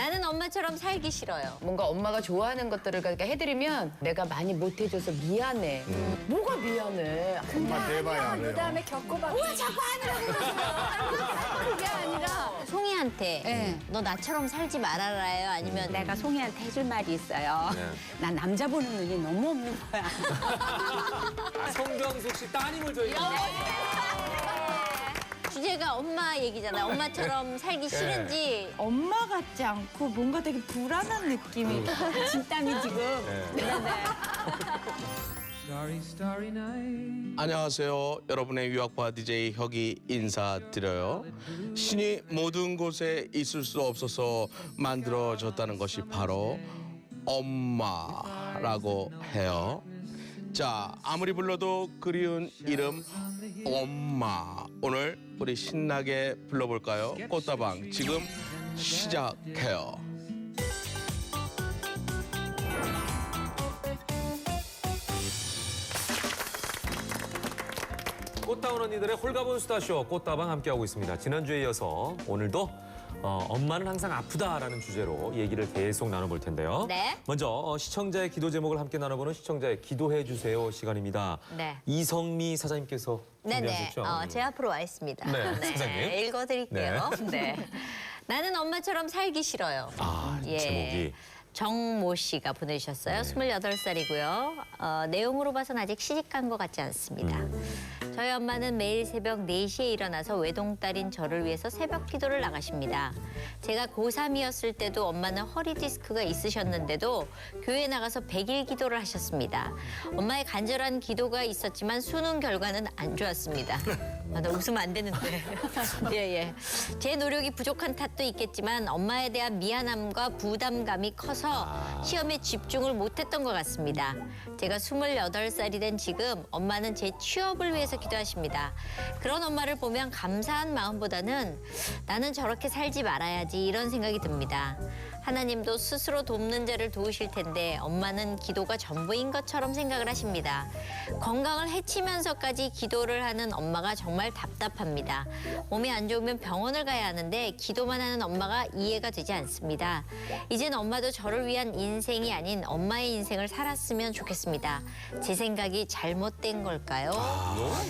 나는 엄마처럼 살기 싫어요. 뭔가 엄마가 좋아하는 것들을 그러니까 해드리면 내가 많이 못해줘서 미안해. 뭐가 미안해? 엄마 대봐야 그 알아요. 다음에 겪어봐. 왜 자꾸 그게 아니라 송이한테 너 나처럼 살지 말아라요? 아니면 내가 송이한테 해줄 말이 있어요. 나 남자 보는 눈이 너무 없는 거야. 성병숙 씨 따님을 저희가 주제가 엄마 얘기잖아. 엄마처럼 살기 싫은지. 엄마 같지 않고 뭔가 되게 불안한 느낌이 진땀이 지금. 안녕하세요. 여러분의 유학파 DJ 혁이 인사드려요. 신이 모든 곳에 있을 수 없어서 만들어졌다는 것이 바로 엄마라고 해요. 자, 아무리 불러도 그리운 이름 엄마. 오늘 우리 신나게 불러볼까요? 꽃다방 지금 시작해요. 꽃다운 언니들의 홀가분 수다쇼 꽃다방 함께하고 있습니다. 지난주에 이어서 오늘도 엄마는 항상 아프다라는 주제로 얘기를 계속 나눠볼 텐데요. 네. 먼저 시청자의 기도 제목을 함께 나눠보는 시청자의 기도해 주세요 시간입니다. 네. 이성미 사장님께서 네네. 준비하셨죠? 제 앞으로 와 있습니다. 네, 사장님. 읽어드릴게요. 네. 나는 엄마처럼 살기 싫어요. 제목이. 정모 씨가 보내주셨어요. 28살이고요. 내용으로 봐서는 아직 시집간 것 같지 않습니다. 저희 엄마는 매일 새벽 4시에 일어나서 외동딸인 저를 위해서 새벽 기도를 나가십니다. 제가 고3이었을 때도 엄마는 허리 디스크가 있으셨는데도 교회에 나가서 100일 기도를 하셨습니다. 엄마의 간절한 기도가 있었지만 수능 결과는 안 좋았습니다. 나 웃으면 안 되는데. 예. 제 노력이 부족한 탓도 있겠지만 엄마에 대한 미안함과 부담감이 커서 시험에 집중을 못했던 것 같습니다. 제가 28살이 된 지금 엄마는 제 취업을 위해서 기도하십니다. 그런 엄마를 보면 감사한 마음보다는 나는 저렇게 살지 말아야지 이런 생각이 듭니다. 하나님도 스스로 돕는 자를 도우실 텐데 엄마는 기도가 전부인 것처럼 생각을 하십니다. 건강을 해치면서까지 기도를 하는 엄마가 정말 답답합니다. 몸이 안 좋으면 병원을 가야 하는데 기도만 하는 엄마가 이해가 되지 않습니다. 이젠 엄마도 저를 위한 인생이 아닌 엄마의 인생을 살았으면 좋겠습니다. 제 생각이 잘못된 걸까요?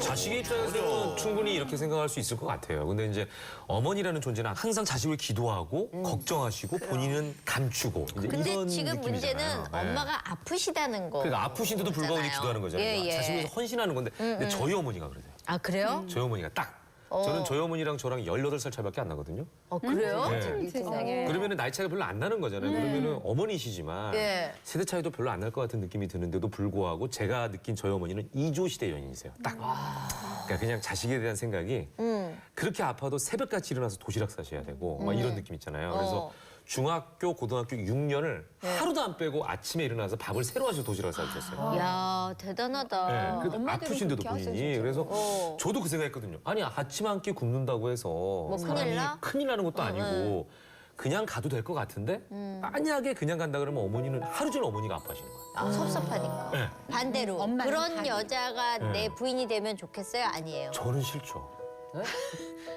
자식의 입장에서는 충분히 이렇게 생각할 수 있을 것 같아요. 근데 이제 어머니라는 존재는 항상 자식을 기도하고 걱정하시고 본인은 감추고 이제 근데 이런 지금 느낌이잖아요. 문제는 네. 엄마가 아프시다는 거. 그러니까 아프신데도 불구하고 있잖아요. 기도하는 거잖아요. 예. 자식을 위해서 헌신하는 건데 근데 저희 어머니가 그러세요. 아, 그래요? 저희 어머니가 딱. 저는 저희 어머니랑 저랑 18살 차이밖에 안 나거든요. 그래요? 네. 세상에. 그러면은 나이 차이가 별로 안 나는 거잖아요. 그러면은 어머니시지만 예. 세대 차이도 별로 안 날 것 같은 느낌이 드는데도 불구하고 제가 느낀 저희 어머니는 2조 시대 연인이세요. 딱. 그러니까 그냥 자식에 대한 생각이 그렇게 아파도 새벽같이 일어나서 도시락 싸셔야 되고 막 이런 느낌 있잖아요. 그래서 중학교, 고등학교 6년을 하루도 안 빼고 아침에 일어나서 밥을 새로 하셔서 도시락을 싸주셨어요. 야, 대단하다. 네, 그래도 아프신데도 그렇게 본인이. 그래서 저도 그 생각했거든요. 아니 아침 한 끼 굶는다고 해서 큰일 나? 큰일 나는 것도 아니고 그냥 가도 될 것 같은데 만약에 그냥 간다 그러면 어머니는 하루 종일 어머니가 아파하시는 거예요. 섭섭하니까. 네. 반대로 엄마는 그런 반대. 여자가 내 부인이 되면 좋겠어요? 아니에요? 저는 싫죠.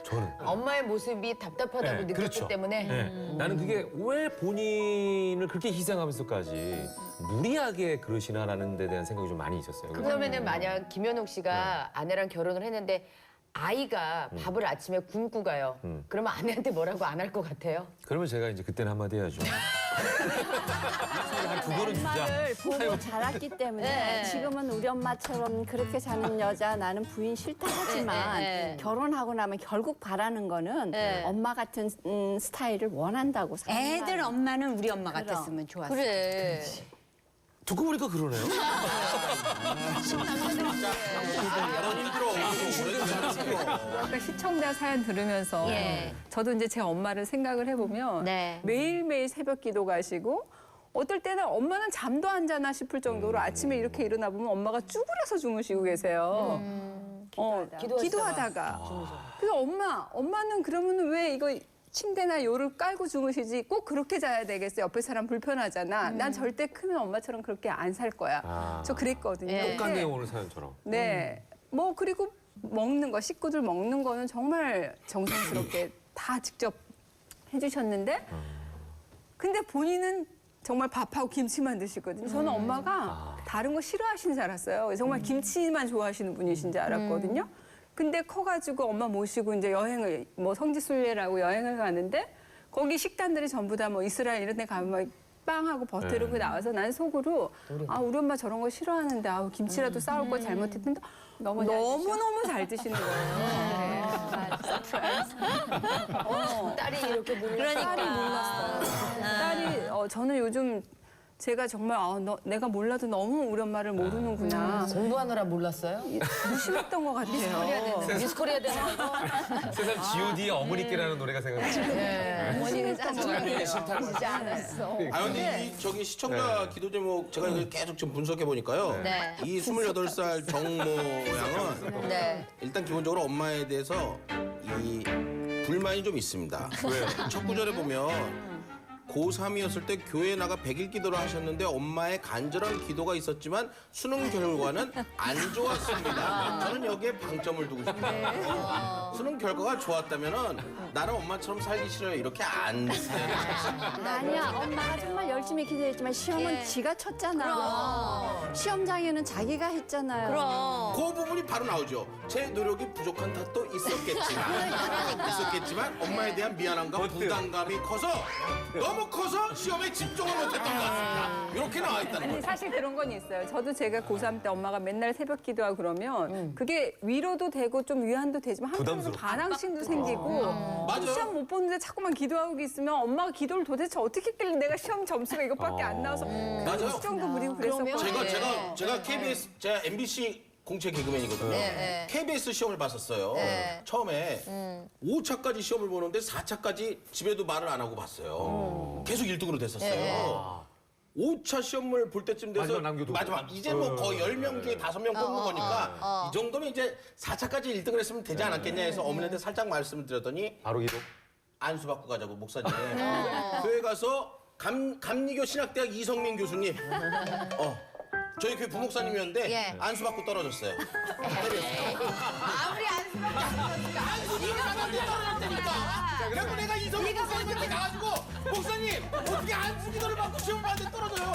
저는. 엄마의 모습이 답답하다고 네, 느꼈기 그렇죠. 때문에 네. 나는 그게 왜 본인을 그렇게 희생하면서까지 무리하게 그러시나라는 데 대한 생각이 좀 많이 있었어요. 그러면은 만약 김현옥 씨가 아내랑 결혼을 했는데 아이가 밥을 아침에 굶고 가요. 그러면 아내한테 뭐라고 안 할 것 같아요? 그러면 제가 이제 그때는 한마디 해야죠. 한 두 번은 주자. 엄마를 보고 자랐기 때문에 지금은 우리 엄마처럼 그렇게 사는 여자 나는 부인 싫다 하지만 결혼하고 나면 결국 바라는 거는 엄마 같은 스타일을 원한다고 생각해요. 애들 엄마는 우리 엄마 그럼. 같았으면 좋았어. 그래. 듣고 보니까 그러네요. 아까 시청자 사연 들으면서 예. 저도 이제 제 엄마를 생각을 해보면 네. 매일매일 새벽 기도 가시고 어떨 때는 엄마는 잠도 안 자나 싶을 정도로 아침에 이렇게 일어나 보면 엄마가 쭈그려서 주무시고 계세요. 기도하다가. 그래서 엄마는 그러면 왜 이거 침대나 요를 깔고 주무시지 꼭 그렇게 자야 되겠어. 옆에 사람 불편하잖아. 난 절대 크면 엄마처럼 그렇게 안 살 거야. 저 그랬거든요. 똑같네요 오늘 사연처럼. 네. 뭐 그리고 먹는 거 식구들 먹는 거는 정말 정성스럽게 다 직접 해주셨는데 근데 본인은 정말 밥하고 김치만 드시거든요. 저는 엄마가 다른 거 싫어하시는 줄 알았어요. 정말 김치만 좋아하시는 분이신 줄 알았거든요. 근데 커가지고 엄마 모시고 이제 여행을 뭐 성지순례라고 여행을 가는데 거기 식단들이 전부 다 뭐 이스라엘 이런 데 가면 막 빵하고 버터르고 나와서 난 속으로 아 우리 엄마 저런 거 싫어하는데 아 김치라도 싸울 거 잘못했는데 너무너무 잘 드시는 거예요. 딸이 이렇게 몰랐어. 그러니까. 딸이 몰랐어요. 딸이 저는 요즘 제가 정말 내가 몰라도 너무 우리 엄마를 모르는구나. 공부하느라 몰랐어요? 무심했던 것 같아요. 미스코리아 되는 거. 세상 G.O.D의 어머니께라는 노래가 생각나죠. 어머니는 짜증나요. 진짜 않았어. 아 근데 이 저기 시청자 기도 제목 제가 이걸 계속 지금 분석해 보니까요. 네. 이 28살 정모 양은 네. 일단 기본적으로 엄마에 대해서 이 불만이 좀 있습니다. 왜요? 첫 구절에 보면 고3이었을 때 교회에 나가 100일 기도를 하셨는데 엄마의 간절한 기도가 있었지만 수능 결과는 안 좋았습니다. 저는 여기에 방점을 두고 싶어요. 수능 결과가 좋았다면은 나는 엄마처럼 살기 싫어요. 이렇게 안 써요. 아니야, 엄마가 정말 열심히 기도했지만 시험은 지가 쳤잖아. 시험장에는 자기가 했잖아요. 그럼. 그 부분이 바로 나오죠. 제 노력이 부족한 탓도 있었겠지만 엄마에 대한 미안함과 부담감이 커서 너무 커서 시험에 집중을 못했던 것 같습니다. 이렇게 나와 있다는 아니 거예요. 사실 그런 건 있어요. 저도 제가 고3 때 엄마가 맨날 새벽 기도하고 그러면 그게 위로도 되고 좀 위안도 되지만 한편으로 부담스럽죠. 반항심도 생기고 맞아요. 시험 못 보는데 자꾸만 기도하고 있으면 엄마가 기도를 도대체 어떻게 했길래 내가 시험 점수가 이것밖에 안 나와서 맞아요. 수정도 부리고 그랬었거든요. 제가 KBS 제가 MBC 공채 개그맨이거든요. 네. KBS 시험을 봤었어요. 네. 처음에 5차까지 시험을 보는데 4차까지 집에도 말을 안 하고 봤어요. 계속 1등으로 됐었어요. 5차 시험을 볼 때쯤 돼서 마지막 남겨두고. 마지막 이제 뭐 거의 10명 중에 5명 뽑는 거니까 이 정도면 이제 4차까지 1등을 했으면 되지 않았겠냐 해서 어머니한테 살짝 말씀을 드렸더니 바로 기도. 안수 받고 가자고 목사님. 교회 가서 감리교 신학대학 이성민 교수님. 저희 교회 부목사님이었는데 예. 안수 받고 떨어졌어요. 아무리 안 그래서 내가 이성민 목사님한테 가가지고 목사님 어떻게 안수 기도를 받고 시험을 봤는데 떨어져요.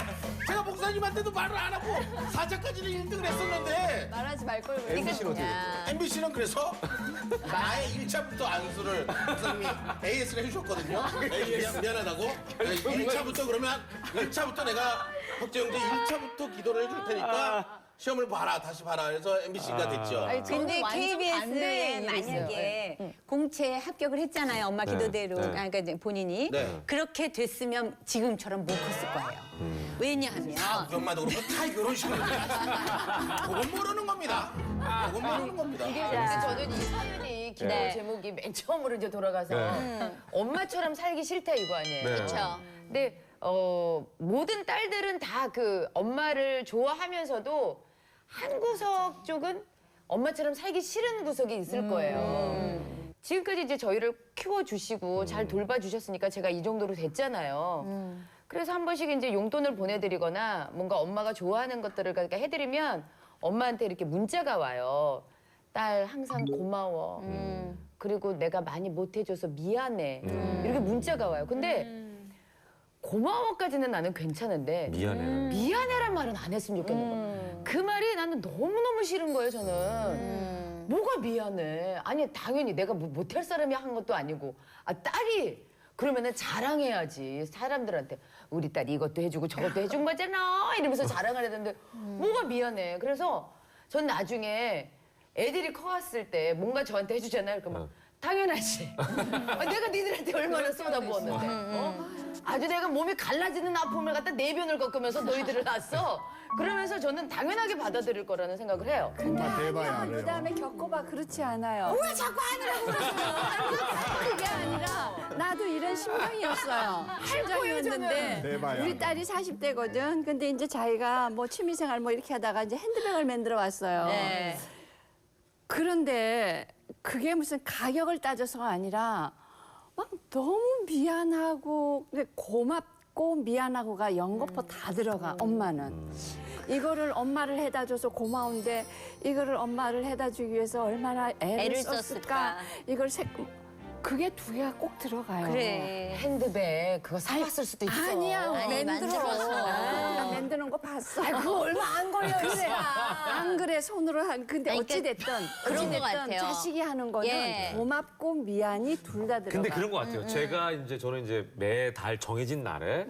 제가 목사님한테도 말을 안 하고 4차까지는 1등을 했었는데 말하지 말걸 왜. MBC는 어떻게 됐죠? MBC는 그래서 아예 1차부터 안수를 목사님이 AS를 해주셨거든요. 미안하다고. 1차부터 그러면 1차부터 내가 혁재 형제 1차부터 기도를 해줄 테니까 시험을 봐라 다시 봐라 그래서 MBC가 됐죠. 근데 KBS에 만약에 공채 합격을 했잖아요. 엄마 기도대로. 네. 그러니까 이제 본인이. 네. 그렇게 됐으면 지금처럼 못 컸을 거예요. 왜냐하면 우리 엄마도 그렇고 다 결혼식을 그건 모르는 겁니다. 그건 모르는 겁니다. 근데 저는 이 사연이 기도 제목이 맨 처음으로 이제 돌아가서 엄마처럼 살기 싫다 이거 아니에요. 네. 그렇죠. 근데 모든 딸들은 다 그 엄마를 좋아하면서도 한 구석 쪽은 엄마처럼 살기 싫은 구석이 있을 거예요. 지금까지 이제 저희를 키워주시고 잘 돌봐주셨으니까 제가 이 정도로 됐잖아요. 그래서 한 번씩 이제 용돈을 보내드리거나 뭔가 엄마가 좋아하는 것들을 해드리면 엄마한테 이렇게 문자가 와요. 딸 항상 고마워. 그리고 내가 많이 못해줘서 미안해. 이렇게 문자가 와요. 근데 고마워까지는 나는 괜찮은데 미안해. 미안해란 말은 안 했으면 좋겠는 거야. 그 말이 나는 너무너무 싫은 거예요, 저는. 뭐가 미안해. 아니, 당연히 내가 뭐 못할 사람이 한 것도 아니고. 아, 딸이 그러면은 자랑해야지. 사람들한테 우리 딸이 이것도 해주고 저것도 해준 거잖아. 이러면서 자랑을 해야 되는데 뭐가 미안해. 그래서 전 나중에 애들이 커왔을 때 뭔가 저한테 해주잖아요. 그러면 당연하지. 내가 니들한테 얼마나 쏟아부었는데. 아주 내가 몸이 갈라지는 아픔을 갖다 내변을 꺾으면서 너희들을 낳았어. 그러면서 저는 당연하게 받아들일 거라는 생각을 해요. 그 다음에 겪어봐. 그렇지 않아요. 왜 자꾸 하느라고 그러세요? 그게 아니라 나도 이런 심정이었어요. 심정이었는데 우리 딸이 40대거든. 근데 이제 자기가 뭐 취미생활 뭐 이렇게 하다가 이제 핸드백을 만들어 왔어요. 네. 그런데 그게 무슨 가격을 따져서가 아니라 막 너무 미안하고 고맙고 미안하고가 연거푸 다 들어가. 엄마는 이거를 엄마를 해다 줘서 고마운데 이거를 엄마를 해다 주기 위해서 얼마나 애를 썼을까. 이걸 그게 두 개가 꼭 들어가요. 그래. 핸드백 그거 사왔을 수도 있어. 아니야, 아니, 만들어. 만들어서. 나 만드는 거 봤어. 그거 얼마 안 걸려. 그래. 안 그래, 손으로 한. 근데 아니, 어찌 됐든 그런 것 같아요. 자식이 하는 거는 예. 고맙고 미안이 둘 다 들어가. 근데 그런 것 같아요. 제가 저는 이제 매달 정해진 날에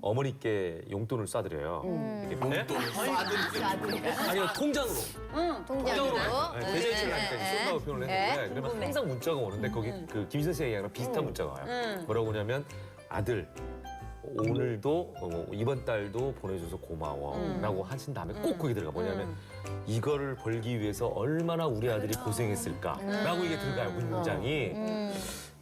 어머니께 용돈을 쏴드려요. 이렇게 용돈을 쏴드리는 아니 통장으로. 통장으로. 네, 계좌이체를 하니까 쏜다고 표현을 했는데 그러면 궁금해. 항상 문자가 오는데 거기 그 김 선생 얘기랑 비슷한 문자가 와요. 뭐라고 하냐면 아들 오늘도 이번 달도 보내줘서 고마워라고 하신 다음에 꼭 거기 들어가 뭐냐면 이거를 벌기 위해서 얼마나 우리 아들이 고생했을까라고 이게 들어가요 문장이.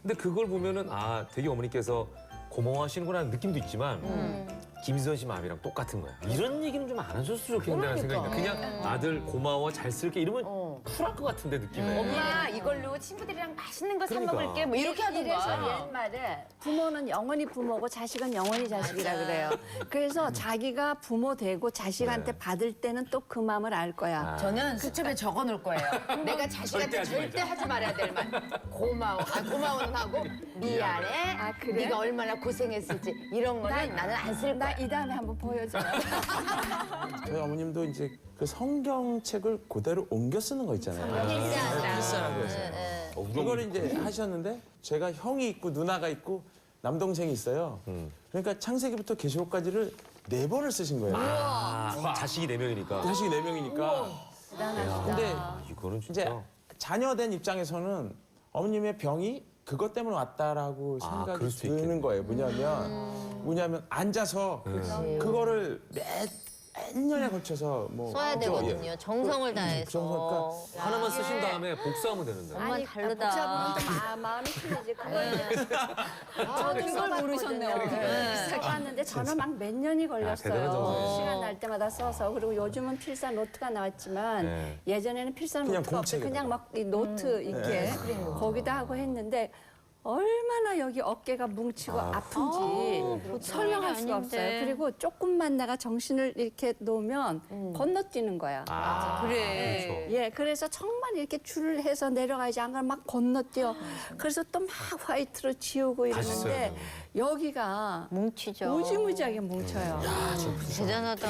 근데 그걸 보면은 아 되게 어머니께서 고마워하시는구나 하는 느낌도 있지만 김수현 씨 마음이랑 똑같은 거야. 이런 얘기는 좀 안 하셨으면 좋겠다는 생각이 그냥 아들 고마워 잘 쓸게 이러면 쿨할 것 같은데 느낌에. 엄마 이걸로 친구들이랑 맛있는 거 사 그러니까. 먹을게 뭐 이렇게 이래서 하던가. 옛말에 부모는 영원히 부모고 자식은 영원히 자식이라 그래요. 그래서 자기가 부모 되고 자식한테 네. 받을 때는 또 그 마음을 알 거야. 저는 수첩에 적어 놓을 거예요. 내가 자식한테 절대 하지 말아야 될 말. 고마워. 고마워는 하고 미안해. 아, 그래? 네가 얼마나 고생했을지 이런 거는 나는 안 쓸 거야. 나 이 다음에 한번 보여줘요. 저희 어머님도 이제 그 성경책을 그대로 옮겨 쓰는 거 있잖아요. 필사라고 해서. 그걸 이제 하셨는데 제가 형이 있고 누나가 있고 남동생이 있어요. 그러니까 창세기부터 계시록까지를 4번을 쓰신 거예요. 자식이 4명이니까. 자식이 4명이니까. 근데 이거는 이제 진짜. 자녀된 입장에서는 어머님의 병이 그것 때문에 왔다라고 생각이 그럴 수 드는 있겠네. 거예요. 뭐냐면 앉아서 그거를 몇 년에 걸쳐서 뭐 써야 그죠? 되거든요. 정성을 다해서. 정성, 하나만 쓰신 다음에 복사하면 되는데. 엄마 다르다. 복잡하면 마음이 틀리지. 저도 그걸 모르셨네요. 써봤는데 저는 막 몇 년이 대단한 걸렸어요. 정성이에요. 시간 날 때마다 써서. 그리고 요즘은 필사 노트가 나왔지만 네. 예전에는 필사 그냥 노트가 없어요. 그냥 공책에다가. 막 이 노트 이렇게 거기다 하고 했는데 얼마나 여기 어깨가 뭉치고 아픈지 설명할 수가 아닌데. 없어요. 그리고 조금만 내가 정신을 이렇게 놓으면 건너뛰는 거야. 그래. 예, 그래서 정말 이렇게 줄을 해서 내려가야지 안 그러면 막 건너뛰어. 그래서 또 막 화이트로 지우고 다시 써야 이러는데 되고. 여기가 뭉치죠. 무지무지하게 뭉쳐요. 대단하다.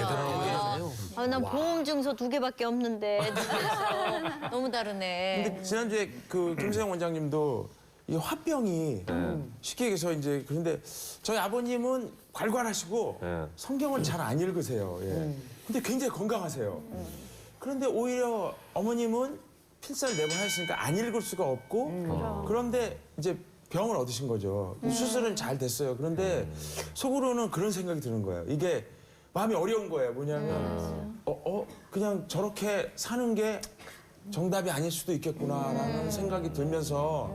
아, 난 보험 증서 2개밖에 없는데 집에서. 너무 다르네. 근데 지난주에 그 김세영 원장님도 이 화병이 쉽게 얘기해서 이제 그런데 저희 아버님은 괄괄하시고 네. 성경을 잘 안 읽으세요. 예. 근데 굉장히 건강하세요. 그런데 오히려 어머님은 필사를 4번 하셨으니까 안 읽을 수가 없고 그런데 이제 병을 얻으신 거죠. 수술은 잘 됐어요. 그런데 속으로는 그런 생각이 드는 거예요. 이게 마음이 어려운 거예요. 뭐냐면 그냥 저렇게 사는 게 정답이 아닐 수도 있겠구나라는 생각이 들면서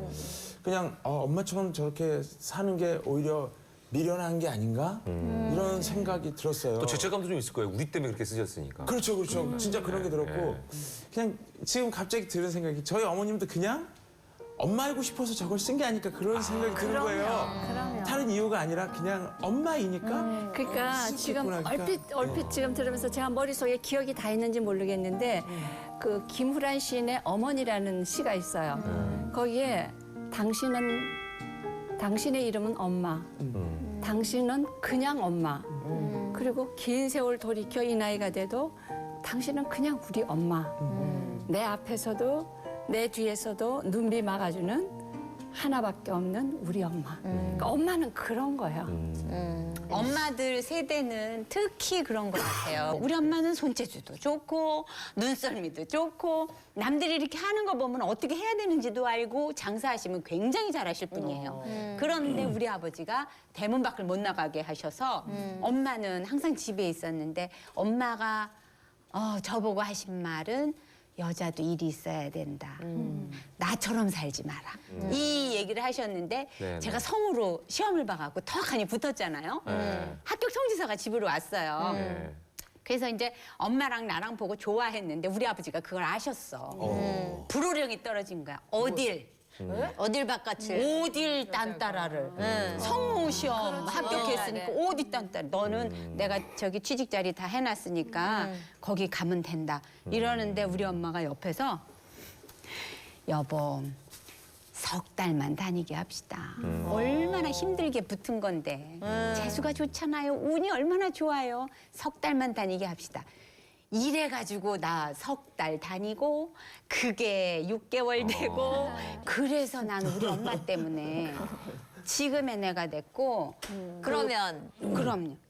그냥 엄마처럼 저렇게 사는 게 오히려 미련한 게 아닌가 이런 생각이 들었어요. 또 죄책감도 좀 있을 거예요. 우리 때문에 그렇게 쓰셨으니까. 그렇죠, 그렇죠. 진짜 그런 게 들었고 그냥 지금 갑자기 드는 생각이 저희 어머님도 그냥 엄마 알고 싶어서 저걸 쓴 게 아닐까 그런 생각이 드는 거예요. 그럼요. 다른 이유가 아니라 그냥 엄마이니까. 그러니까 지금 얼핏 지금 들으면서 제가 머릿속에 기억이 다 있는지 모르겠는데 그 김후란 시인의 어머니라는 시가 있어요. 거기에 당신의 이름은 엄마. 당신은 그냥 엄마. 그리고 긴 세월 돌이켜 이 나이가 돼도 당신은 그냥 우리 엄마. 내 앞에서도 내 뒤에서도 눈비 막아주는 하나밖에 없는 우리 엄마. 그러니까 엄마는 그런 거예요. 엄마들 세대는 특히 그런 것 같아요. 우리 엄마는 손재주도 좋고 눈썰미도 좋고 남들이 이렇게 하는 거 보면 어떻게 해야 되는지도 알고 장사하시면 굉장히 잘하실 분이에요. 그런데 우리 아버지가 대문 밖을 못 나가게 하셔서 엄마는 항상 집에 있었는데 엄마가 저보고 하신 말은 여자도 일이 있어야 된다. 나처럼 살지 마라. 이 얘기를 하셨는데 네, 제가 네. 성으로 시험을 봐갖고 턱하니 붙었잖아요. 합격 통지서가 집으로 왔어요. 네. 그래서 이제 엄마랑 나랑 보고 좋아했는데 우리 아버지가 그걸 아셨어. 불호령이 떨어진 거야. 어딜. 어딜 바깥을. 오딜 딴따라를 성우 시험 합격했으니까 오딜 딴따라 너는 내가 저기 취직 자리 다 해놨으니까 거기 가면 된다 이러는데 우리 엄마가 옆에서 여보 석 달만 다니게 합시다. 얼마나 힘들게 붙은 건데 재수가 좋잖아요. 운이 얼마나 좋아요. 석 달만 다니게 합시다. 이래가지고 나 석 달 다니고 그게 6개월 되고 그래서 난 우리 엄마 때문에 지금의 내가 됐고 그럼요.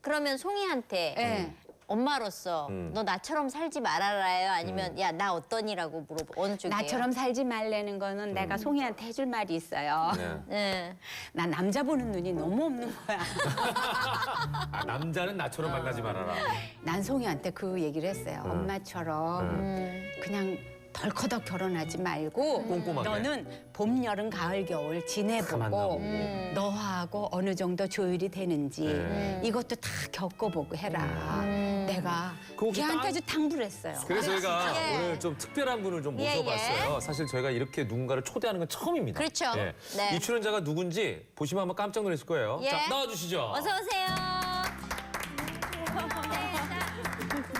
그러면 송이한테 예. 엄마로서 너 나처럼 살지 말아라요? 아니면 야 나 어떠니라고 물어보 어느 쪽이에요? 나처럼 살지 말라는 거는 내가 송이한테 해줄 말이 있어요. 네. 네. 나 남자 보는 눈이 너무 없는 거야. 아, 남자는 나처럼 만나지 말아라. 난 송이한테 그 얘기를 했어요. 엄마처럼 그냥 덜커덕 결혼하지 말고 꼼꼼하게. 너는 봄, 여름, 가을, 겨울 다 지내보고 만나고. 너하고 어느 정도 조율이 되는지 이것도 다 겪어보고 해라. 내가 그 혹시 걔한테 딸- 아주 당부를 했어요. 그래서 저희가 예. 오늘 좀 특별한 분을 좀 예, 모셔봤어요. 사실 저희가 이렇게 누군가를 초대하는 건 처음입니다. 그렇죠. 예. 네. 이 출연자가 누군지 보시면 아마 깜짝 놀라실 거예요. 예. 자, 나와주시죠. 어서 오세요.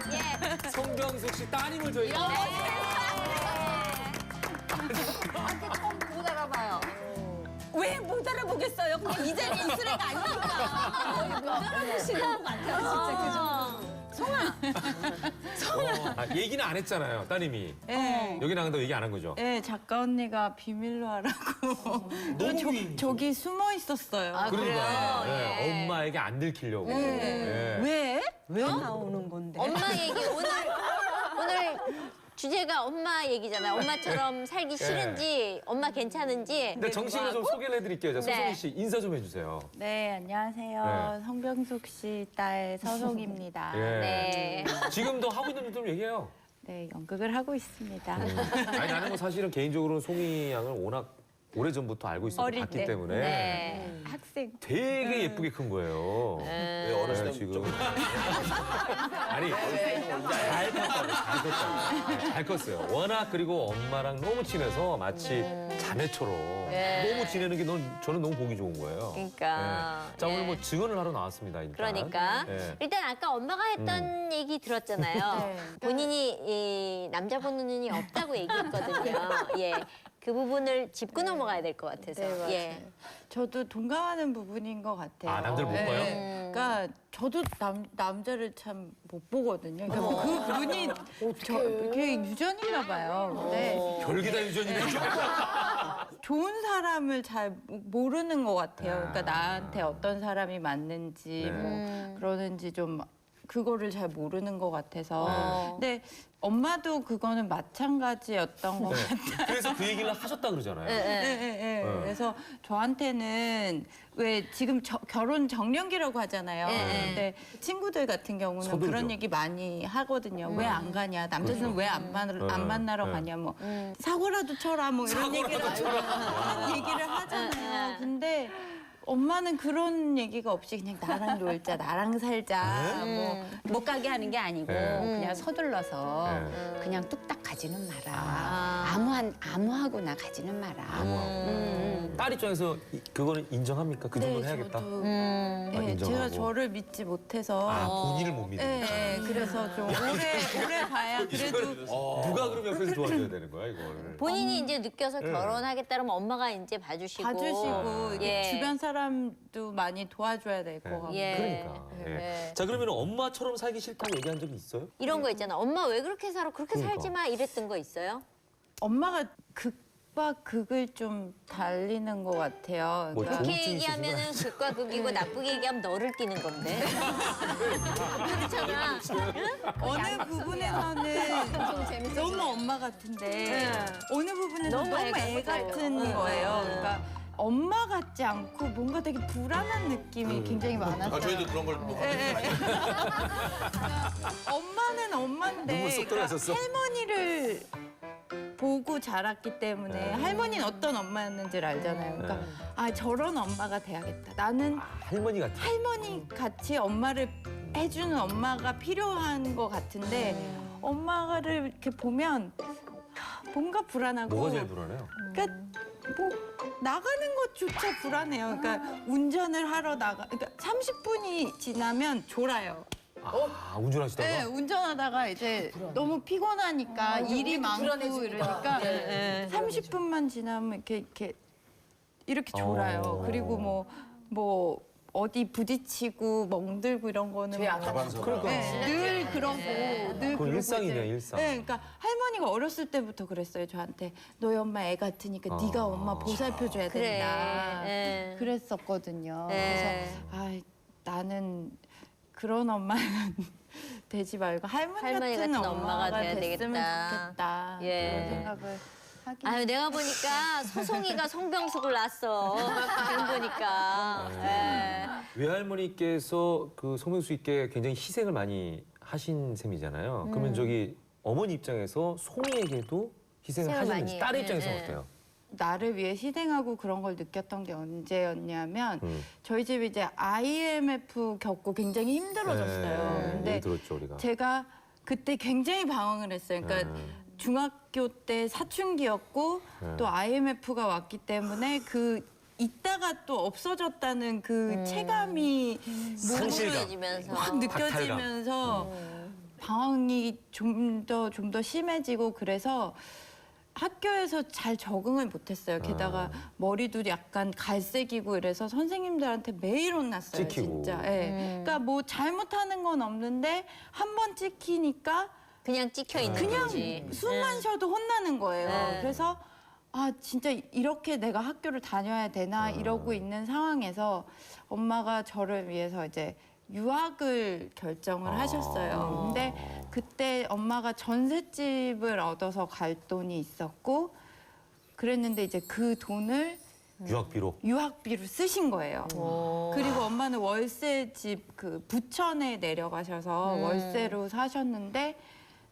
네, 예. 성병숙 씨 따님을 저희가. 못 알아봐요. 왜 못 알아보겠어요? 그냥 이 자리에 있을 애가 아니니까. 못 알아보시는 것 같아요, 진짜. 아, 얘기는 안 했잖아요, 따님이. 네. 여기 나간다고 얘기 안 한 거죠? 네, 작가 언니가 비밀로 하라고. 저기 숨어 있었어요. 아, 그래요? 네, 예. 엄마에게 안 들키려고. 예. 왜 나오는 건데? 엄마 얘기 오늘 주제가 엄마 얘기잖아요. 엄마처럼 살기 싫은지 엄마 괜찮은지. 근데 정식으로 좀 소개를 해드릴게요. 자, 네. 소송이 씨 인사 좀 해주세요. 네, 안녕하세요. 네. 성병숙 씨 딸 서송입니다. 예. 네. 지금도 하고 있는 일 좀 얘기해요. 네, 연극을 하고 있습니다. 아니 나는 뭐 사실은 개인적으로 송이 양을 워낙 오래전부터 알고 있었고 어릴 봤기 때. 때문에 네. 학생. 되게 예쁘게 큰 거예요. 네, 어렸을 때 지금. 좀 아니 잘 컸다고 잘 컸어요. 워낙 그리고 엄마랑 너무 친해서 마치 자매처럼 너무 지내는 게 저는 너무 보기 좋은 거예요. 그러니까. 자 오늘 네. 뭐 증언을 하러 나왔습니다. 일단. 그러니까 예. 일단 아까 엄마가 했던 얘기 들었잖아요. 본인이 이 남자 보는 눈이 없다고 얘기했거든요. 예. 그 부분을 짚고 넘어가야 될 것 같아서. 네, 맞아요. 예. 저도 동감하는 부분인 것 같아요. 아, 남들 못 네. 봐요? 그러니까 저도 남자를 참 못 보거든요. 그러니까 그 눈이 그게 유전인가 봐요. 근데 별게 다 유전이네. 좋은 사람을 잘 모르는 것 같아요. 그러니까 나한테 어떤 사람이 맞는지 뭐 그러는지 좀 그거를 잘 모르는 것 같아서. 근데 엄마도 그거는 마찬가지였던 것 같아요. 그래서 그 얘기를 하셨다 그러잖아요. 네. 그래서 저한테는 왜 지금 결혼 정년기라고 하잖아요. 근데 친구들 같은 경우는 서두르죠. 그런 얘기 많이 하거든요. 왜 안 가냐? 남자들은 왜 안 만나러 가냐? 뭐 사고라도 쳐라 뭐 이런 얘기를 하잖아요. 근데 엄마는 그런 얘기가 없이 그냥 나랑 놀자, 나랑 살자, 뭐 못 가게 하는 게 아니고 그냥 서둘러서 그냥 뚝딱 가지는 마라. 아무하고나 가지는 마라. 딸 입장에서 그거는 인정합니까? 그 정도는 해야겠다. 저도 아, 인정하고. 제가 저를 믿지 못해서 아 본인을 못 믿는. 네, 그래서 좀 오래 봐야 그래도 누가 그럼 옆에서 도와줘야 되는 거야 이걸? 본인이 이제 느껴서 결혼하겠다면 엄마가 이제 봐주시고. 봐주시고 이렇게 예. 주변 사람도 많이 도와줘야 될 것 같고. 예. 그러니까. 예. 자 그러면 엄마처럼 살기 싫다고 얘기한 적이 있어요? 이런 거 있잖아. 엄마 왜 그렇게 살아? 그렇게 그러니까. 살지 마. 이랬던 거 있어요? 엄마가 극과 극을 좀 달리는 것 같아요. 뭐 그러니까 좋게 우울증 얘기하면은 극과 극이고 나쁘게 얘기하면 너를 끼는 건데. 그렇잖아. 어느 부분에서는 너무 엄마 같은데 어느 부분에서는 너무 너무 애 애 같은 거예요. 그러니까 엄마 같지 않고 뭔가 되게 불안한 느낌이 굉장히 많았어요. 아, 저희도 그런 걸 뭐 엄마는 엄마인데 눈물 쏙 들어갔었어. 할머니를 보고 자랐기 때문에 할머니는 어떤 엄마였는지를 알잖아요. 그러니까 아 저런 엄마가 돼야겠다. 나는 할머니 같아. 할머니 같이 엄마를 해주는 엄마가 필요한 것 같은데 엄마를 이렇게 보면 뭔가 불안하고 뭐가 제일 불안해요? 그러니까 뭐 나가는 것조차 불안해요. 그러니까 운전을 하러 그러니까 30분이 지나면 졸아요. 아 운전하시다가? 네, 운전하다가 이제 너무 피곤하니까 일이 많고 이러니까 30분만 지나면 이렇게 이렇게 졸아요. 그리고 뭐 어디 부딪히고 멍들고 이런 거는 저희 아까 늘 그러고 늘 그건 그러고 일상이네요, 이제. 일상. 네, 그러니까 할머니가 어렸을 때부터 그랬어요 저한테. 너희 엄마 애 같으니까 네가 엄마 보살펴줘야 그래. 된다. 예. 그랬었거든요. 네. 그래서 나는 그런 엄마는 되지 말고 할머니 같은 엄마가 돼야 됐으면 되겠다. 좋겠다. 예. 그런 생각을 하긴 아유, 내가 보니까 소송이가 송병숙을 낳았어. 지금 보니까. 예. 외할머니께서 그 송명수님께 굉장히 희생을 많이 하신 셈이잖아요. 그러면 저기 어머니 입장에서 송이에게도 희생을 희생을 하셨는지 많이, 딸의 예, 입장에서 예. 어때요? 나를 위해 희생하고 그런 걸 느꼈던 게 언제였냐면 음. 저희 집이 이제 IMF 겪고 굉장히 힘들어졌어요. 네, 근데 얘기 들었죠 우리가. 제가 그때 굉장히 방황을 했어요. 그러니까 중학교 때 사춘기였고 또 IMF가 왔기 때문에 있다가 또 없어졌다는 그 체감이 무거워지면서. 확 느껴지면서 방황이 좀 더 심해지고 그래서 학교에서 잘 적응을 못했어요. 게다가 머리도 약간 갈색이고 이래서 선생님들한테 매일 혼났어요. 찍히고. 진짜. 예. 그러니까 뭐 잘못하는 건 없는데 한 번 찍히니까 그냥 찍혀 있는 그냥 거지. 숨만 쉬어도 혼나는 거예요. 네. 그래서 진짜 이렇게 내가 학교를 다녀야 되나 이러고 있는 상황에서 엄마가 저를 위해서 이제 유학을 결정을 하셨어요. 근데 그때 엄마가 전셋집을 얻어서 갈 돈이 있었고 그랬는데 이제 그 돈을 유학비로 쓰신 거예요. 그리고 엄마는 월세집 그 부천에 내려가셔서 월세로 사셨는데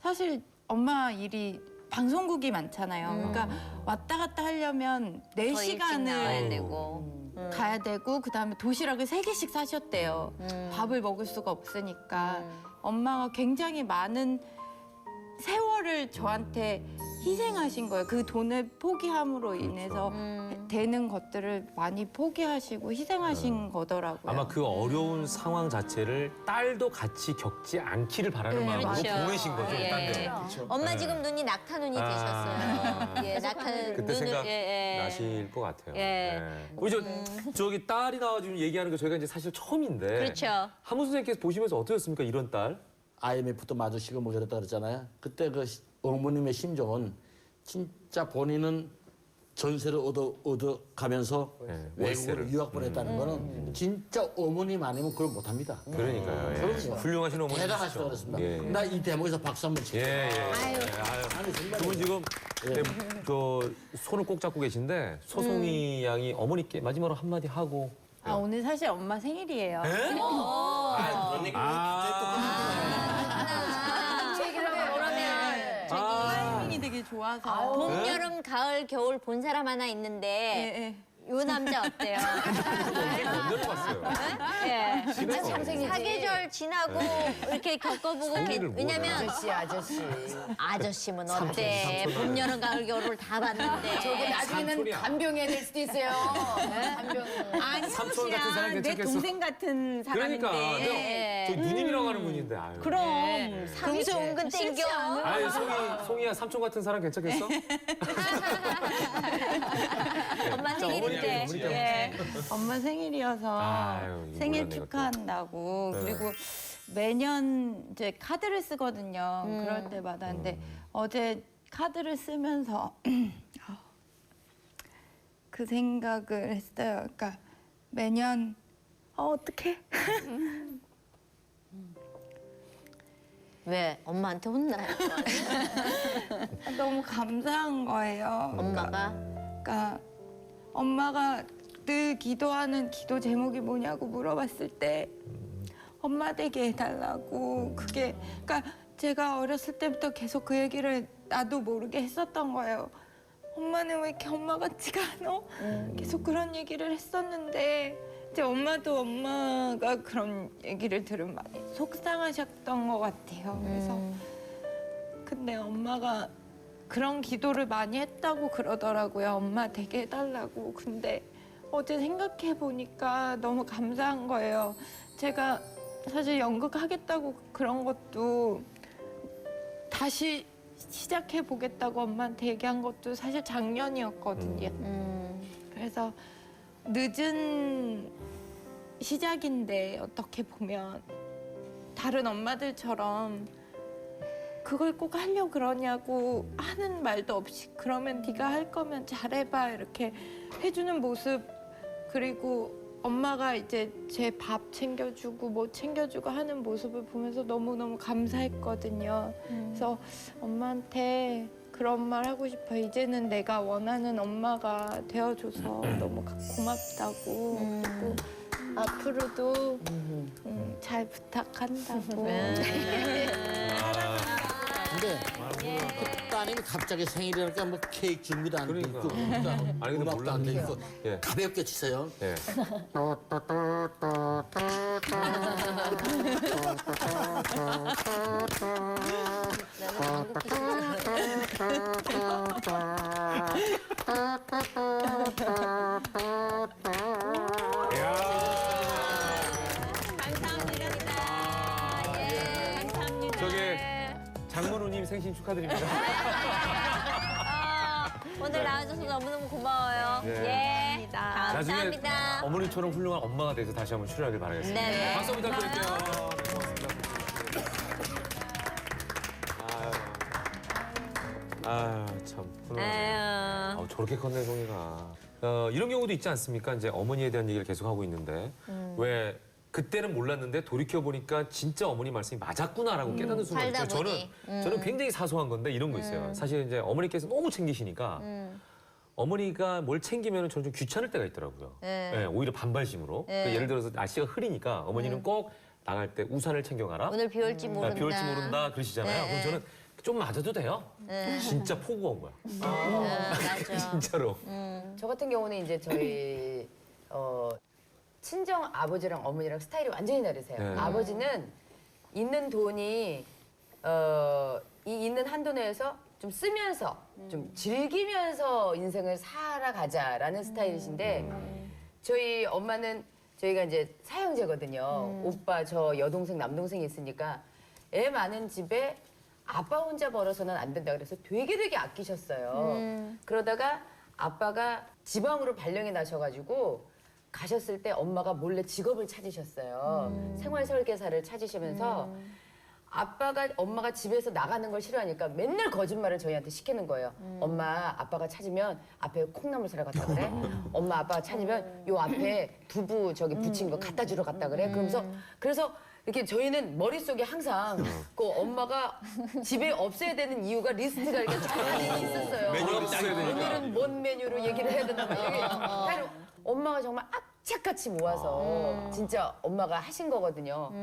사실 엄마 일이 방송국이 많잖아요. 그러니까 왔다 갔다 하려면 더 일찍 나와야 4시간을 되고. 가야 되고 그다음에 도시락을 3개씩 사셨대요. 밥을 먹을 수가 없으니까. 엄마가 굉장히 많은 세월을 저한테 희생하신 거예요. 그 돈을 포기함으로 인해서 되는 것들을 많이 포기하시고 희생하신 거더라고요. 아마 그 어려운 상황 자체를 딸도 같이 겪지 않기를 바라는 마음으로 그렇죠. 보내신 거죠. 예. 딴 데로. 엄마 지금 눈이 낙타 눈이 되셨어요. 예, 낙타 그때 눈을 생각 예, 예. 나실 것 같아요. 예. 우리 저기 딸이 나와주는 얘기하는 거 저희가 이제 사실 처음인데. 그렇죠. 한문 선생님께서 보시면서 어떠셨습니까? 이런 딸? IMF도 마주치고 뭐 그랬다 그랬잖아요. 그때 그 어머님의 심정은 진짜 본인은 전세를 얻어가면서 네, 외국으로 월세를. 유학 보냈다는 거는 진짜 어머님 아니면 그걸 못합니다. 그러니까요. 예. 그럼요. 훌륭하신 어머니. 대단하시다 그랬습니다. 예. 나 이 대목에서 박수 한번 치고. 예, 예. 아니 정말. 두 분 지금 손을 꼭 잡고 계신데 소송이 양이 어머니께 마지막으로 한마디 하고. 오늘 사실 엄마 생일이에요. 그런 얘기 그러면 타이밍이 되게 좋아서. 봄, 여름, 가을, 겨울 본 사람 하나 예, 있는데 요 남자 어때요? 언제 봤어요? 예. 평생이지. 사계절 지나고 이렇게 겪어보고 생일을 뭐야. 왜냐면 아저씨. 아저씨면 어때? 봄, 여름, 가을, 겨울을 다 봤는데. 저게 나중에는 삼촌이야. 간병해야 될 수도 있어요. 간병. 아니 삼촌 같은 사람 내 괜찮겠어? 동생 같은 사람인데. 그러니까 예. 저 누님이라고 하는 분인데. 아유. 그럼 금수 은근 땡겨. 아유 송이야 삼촌 같은 사람 괜찮겠어? 엄마 자, 생일인데. 어머니께. 예. 엄마 생일이어서 아유, 이거 생일 몰랐네, 축하한다고 네. 그리고 매년 이제 카드를 쓰거든요. 그럴 때마다 근데 어제 카드를 쓰면서 그 생각을 했어요. 그러니까 매년 어떡해? 왜? 엄마한테 혼나요? 너무 감사한 거예요. 엄마가? 그러니까 엄마가 늘 기도하는 기도 제목이 뭐냐고 물어봤을 때 엄마 되게 해달라고 그게 그러니까 제가 어렸을 때부터 계속 그 얘기를 나도 모르게 했었던 거예요. 엄마는 왜 이렇게 엄마 같지가 않아? 계속 그런 얘기를 했었는데 이제 엄마도 엄마가 그런 얘기를 들으면 많이 속상하셨던 것 같아요. 그래서 근데 엄마가 그런 기도를 많이 했다고 그러더라고요. 엄마 되게 해달라고. 근데 어제 생각해 보니까 너무 감사한 거예요. 제가 사실 연극 하겠다고 그런 것도 다시 시작해 보겠다고 엄마한테 얘기한 것도 사실 작년이었거든요. 그래서 늦은 시작인데 어떻게 보면 다른 엄마들처럼 그걸 꼭 하려고 그러냐고 하는 말도 없이 그러면 네가 할 거면 잘해봐 이렇게 해주는 모습 그리고 엄마가 이제 제 밥 챙겨주고 뭐 챙겨주고 하는 모습을 보면서 너무너무 감사했거든요. 그래서 엄마한테 그런 말 하고 싶어. 이제는 내가 원하는 엄마가 되어줘서 너무 고맙다고. 그리고 앞으로도 잘 부탁한다고. 근데 그 따님이 갑자기 생일이니까 뭐 케이크 준비도 안 돼 있고 그러니까. 아니, 근데 음악도 안 돼 있고 예. 가볍게 치세요. 예. 저기 장문우님 생신 축하드립니다. 오늘 나와줘서 너무너무 고마워요. 네. 예. 나중에 감사합니다. 어머니처럼 훌륭한 엄마가 돼서 다시 한번 출연하길 바라겠습니다. 네. 박수 부탁드릴게요. 네, 고맙습니다. 아유, 참. 훌륭하네. 아유. 저렇게 컸네, 송이가. 이런 경우도 있지 않습니까? 이제 어머니에 대한 얘기를 계속 하고 있는데 왜 그때는 몰랐는데 돌이켜 보니까 진짜 어머니 말씀이 맞았구나라고 깨닫는 순간 살다 있죠. 보니. 저는 굉장히 사소한 건데 이런 거 있어요. 사실 이제 어머니께서 너무 챙기시니까 어머니가 뭘 챙기면 저는 좀 귀찮을 때가 있더라고요. 네, 오히려 반발심으로. 그러니까 예를 들어서 날씨가 흐리니까 어머니는 꼭 나갈 때 우산을 챙겨가라. 오늘 비 올지 모른다. 비 올지 모른다 그러시잖아요. 그럼 저는 좀 맞아도 돼요. 진짜 폭우 온 거야. 맞아. 진짜로. 저 같은 경우는 이제 저희 친정 아버지랑 어머니랑 스타일이 완전히 다르세요. 네. 아버지는 있는 돈이 이 있는 한도 내에서 좀 쓰면서 좀 즐기면서 인생을 살아가자라는 스타일이신데 저희 엄마는 저희가 이제 사형제거든요. 오빠 저 여동생 남동생이 있으니까 애 많은 집에 아빠 혼자 벌어서는 안 된다 그래서 되게 아끼셨어요. 그러다가 아빠가 지방으로 발령이 나셔가지고 가셨을 때 엄마가 몰래 직업을 찾으셨어요. 생활 설계사를 찾으시면서 엄마가 집에서 나가는 걸 싫어하니까 맨날 거짓말을 저희한테 시키는 거예요. 엄마, 아빠가 찾으면 앞에 콩나물 사러 갔다 그래. 엄마, 아빠가 찾으면 요 앞에 두부 저기 부친 거 갖다 주러 갔다 그래. 그래서 이렇게 저희는 머릿속에 항상 그 엄마가 집에 없애야 되는 이유가 리스트가 이렇게 쫙 있었어요. 메뉴를 짜야 되니까. 오늘은 뭔 메뉴로 얘기를 해야 되나 막 이게 엄마가 정말 악착같이 모아서 진짜 엄마가 하신 거거든요.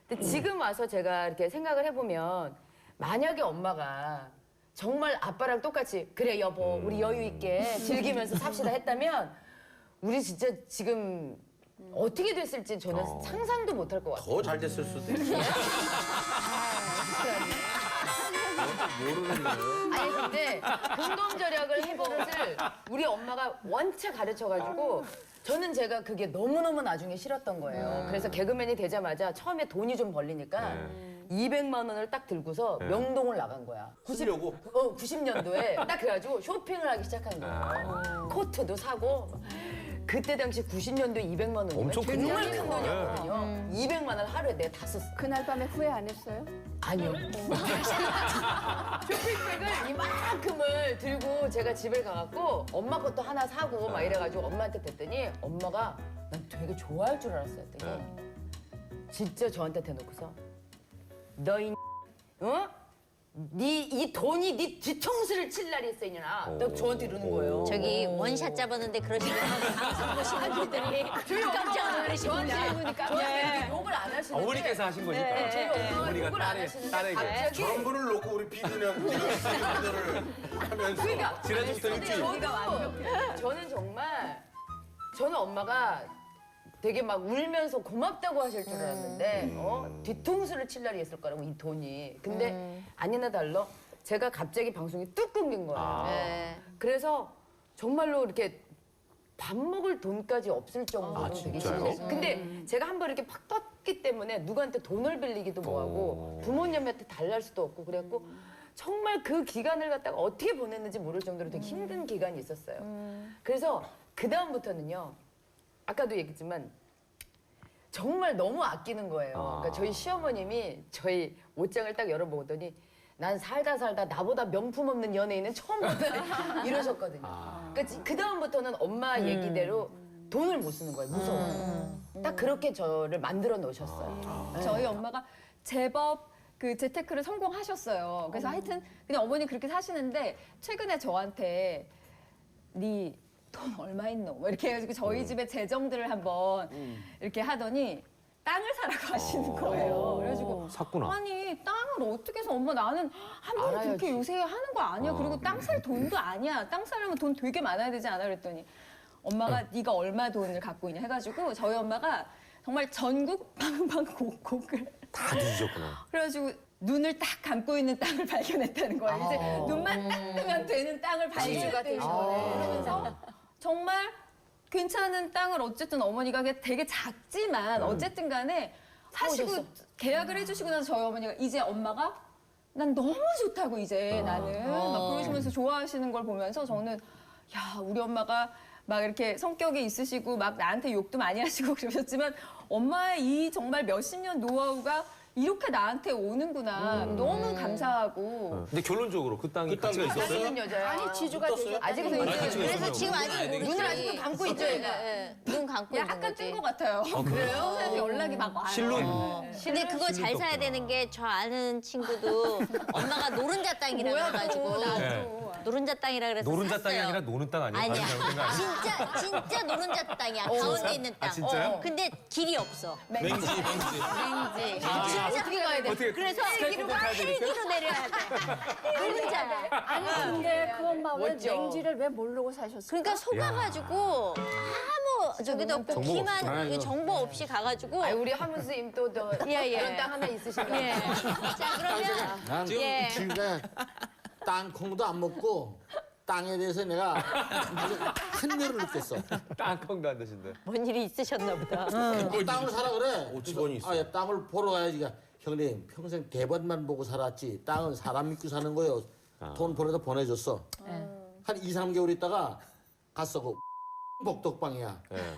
근데 지금 와서 제가 이렇게 생각을 해보면 만약에 엄마가 정말 아빠랑 똑같이 그래 여보 우리 여유 있게 즐기면서 삽시다 했다면 우리 진짜 지금 어떻게 됐을지 저는 상상도 못할 것 같아요. 더 잘 됐을 수도 있어요. 모르는 거예요. 아니 근데 공동절약을 해버릇을 우리 엄마가 원체 가르쳐가지고 저는 제가 그게 너무너무 나중에 싫었던 거예요. 그래서 개그맨이 되자마자 처음에 돈이 좀 벌리니까 200만 원을 딱 들고서 명동을 나간 거야. 쓰려고? 90년도에 딱 그래가지고 쇼핑을 하기 시작한 거예요. 코트도 사고 그때 당시 90년도에 200만 원이면 엄청 큰 정말 돈이에요. 큰 돈이었거든요. 200만 원 하루에 내가 다 썼어. 그날 밤에 후회 안 했어요? 아니요. 쇼핑백을 이만큼을 들고 제가 집에 가갖고 엄마 것도 하나 사고 막 이래가지고 엄마한테 됐더니 엄마가 난 되게 좋아할 줄 알았어요. 했더니 진짜 저한테 대놓고서 너 이 어? 이 돈이 네 뒤통수를 칠 날이 있어 이년아. 너 저한테 이러는 거예요. 저기 원샷 잡았는데 그러시면 방송 보시는 분들이 깜짝 놀라십니다. 저한테 욕을 안 하시는데 어머니께서 하신 거니까. 저희 엄마가 어머니가 욕을 안 하시는데 딸에게. 갑자기 저런 분을 놓고 우리 PD는 이거를 하면서 지난주부터 일주일. 저는 정말 저는 엄마가 되게 막 울면서 고맙다고 하실 줄 알았는데 뒤통수를 칠 날이 있을 거라고 이 돈이. 근데 아니나 달러 제가 갑자기 방송이 뚝 끊긴 거예요. 그래서 정말로 이렇게 밥 먹을 돈까지 없을 정도로 되게 진짜요? 심했어요. 근데 제가 한번 이렇게 팍 떴기 때문에 누구한테 돈을 빌리기도 뭐하고 부모님한테 달랄 수도 없고 그래갖고 정말 그 기간을 갖다가 어떻게 보냈는지 모를 정도로 되게 힘든 기간이 있었어요. 그래서 그 다음부터는요. 아까도 얘기했지만 정말 너무 아끼는 거예요. 그러니까 저희 시어머님이 저희 옷장을 딱 열어보더니 난 살다 나보다 명품 없는 연예인은 처음 보다 이러셨거든요. 그러니까 그 다음부터는 엄마 얘기대로 돈을 못 쓰는 거예요. 무서워서. 딱 그렇게 저를 만들어 놓으셨어요. 저희 엄마가 제법 그 재테크를 성공하셨어요. 그래서 하여튼 그냥 어머니 그렇게 사시는데 최근에 저한테 네 돈 얼마 있노? 뭐 이렇게 해가지고 저희 집의 재정들을 한번 이렇게 하더니 땅을 사라고 하시는 거예요. 그래가지고 샀구나. 아니 땅을 어떻게 사? 엄마 나는 한 번에 그렇게 요새 하는 거 아니야. 그리고 땅 살 돈도 아니야. 땅 사려면 돈 되게 많아야 되지 않아? 그랬더니 엄마가 네가 얼마 돈을 갖고 있냐 해가지고 저희 엄마가 정말 전국 방방곡곡을 다 뒤지셨구나. 그래가지고 눈을 딱 감고 있는 땅을 발견했다는 거예요. 이제 눈만 딱 뜨면 되는 땅을 발견했다는 거예요. 그러면서 정말 괜찮은 땅을 어쨌든 어머니가 되게 작지만 어쨌든 간에 사시고 계약을 해주시고 나서 저희 어머니가 이제 엄마가 난 너무 좋다고 이제 나는 막 그러시면서 좋아하시는 걸 보면서 저는 야 우리 엄마가 막 이렇게 성격이 있으시고 막 나한테 욕도 많이 하시고 그러셨지만 엄마의 이 정말 몇십 년 노하우가 이렇게 나한테 오는구나. 너무 감사하고. 근데 결론적으로 그 땅이 그 땅이 가치가 있었어요? 있는 여자야. 아니 지주가 되죠. 아직은 그래서 지금 아직 모르지. 눈을 아직도 감고 있죠, 얘가. 눈 감고 있는 약간 거지. 뜬 것 같아요. 그래요? 그래서 연락이 막 와요. 실눈. 근데 그거 잘 사야 되는 게 저 아는 친구도 엄마가 노른자 땅이라 그래가지고 노른자 땅이라 그래서 노른자 땅이 샀어요. 아니라 노는 땅 아니에요? 아니야. 발음 잘못된 거 아니에요? 진짜 노른자 땅이야. 가운데 있는 땅. 진짜요? 근데 길이 없어. 맹지. 맹지. 어떻게 가야 돼? 어떻게 그래서 스카이프 타야 되니까? 헬기로 내려야 돼. 노른자. 아니 근데 그 엄마 왜 멋져. 맹지를 왜 모르고 사셨어요? 그러니까 속아가지고 아무 저기도 없고 정보 기만 없어. 정보 없이 가가지고 아, 우리 하문 스님 또 예. 그런 땅 하나 있으신가? 예. 자 그러면 난 지금 예. 지금까지 땅콩도 안 먹고 땅에 대해서 내가 아주 한여를 느꼈어. 땅콩도 안 드신대. 뭔 일이 있으셨나 보다. 땅을 사라 그래. 50원이 있어. 아, 야, 땅을 보러 가야지. 형님 평생 대본만 보고 살았지. 땅은 사람 믿고 사는 거예요. 돈 보내서 보내줬어. 한 2, 3개월 있다가 갔어. 그 복덕방이야. 예.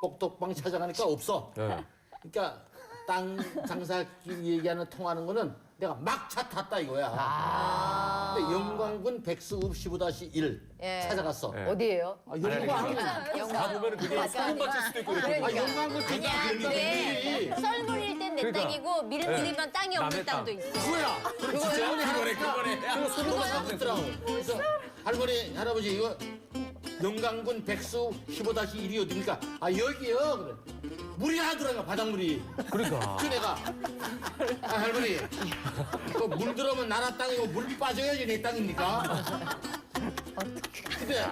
복덕방 찾아가니까 없어. 예. 그러니까 땅 장사 얘기하는 통하는 거는 내가 막차 탔다 이거야. 근데 영광군 백수읍 15-1 찾아갔어. 예. 어디예요? 아, 영광군. 가 보면 그게 쌀밭일 수도 있고 이렇게. 아, 영광군 아니야 그게 썰물일 땐 내 그러니까. 땅이고 밀물이면 땅이 없는 남의 땅도 땅. 있어. 그거야. 그거네. 그거 소리가 있더라고. 그래서 할머니 할아버지 이거 영광군 백수 15-1이 어딥니까? 아 여기요. 그래. 물이 하더라고 바닷물이. 그러니까. 그 내가 아, 할머니 그 물 들어오면 나라 땅이고 물 빠져야지 내 땅입니까? 근데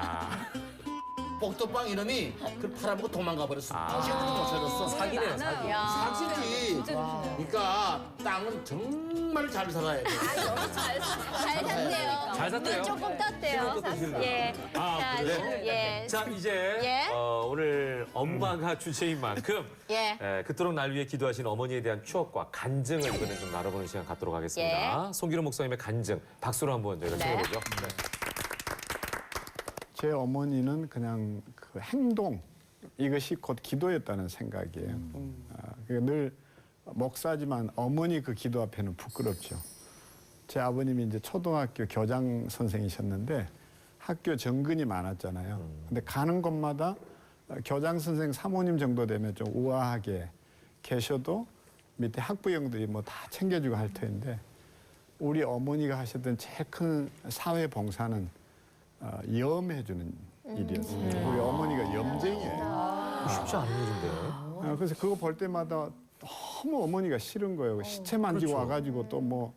복도빵 이놈이 그걸 팔아먹고 도망가 버렸어. 시험도 못 찾았어. 사기네요, 사기. 사기지. 그러니까 땅은 정말 잘 살아야 돼. 잘 샀대요. 잘 샀대요. 눈 조금 떴대요. 또 드시는 거. 예. 자, 그래? 예. 자 이제 예. 오늘 엄마가 주제인 만큼 예. 그토록 날 위해 기도하신 어머니에 대한 추억과 간증을 이번에 좀 나눠보는 시간 갖도록 하겠습니다. 송기로 목사님의 간증 박수로 한번 저희가 네. 청해보죠. 네. 제 어머니는 그냥 그 행동 이것이 곧 기도였다는 생각이에요. 늘 목사지만 어머니 그 기도 앞에는 부끄럽죠. 제 아버님이 이제 초등학교 교장 선생이셨는데 학교 정근이 많았잖아요. 근데 가는 곳마다 교장 선생 사모님 정도 되면 좀 우아하게 계셔도 밑에 학부형들이 뭐 다 챙겨주고 할 텐데 우리 어머니가 하셨던 제일 큰 사회 봉사는 염해주는 일이었어요. 우리 어머니가 염쟁이에요. 쉽지 않은 일인데. 그래서 그거 볼 때마다 너무 어머니가 싫은 거예요. 시체 만지고 와가지고 또 뭐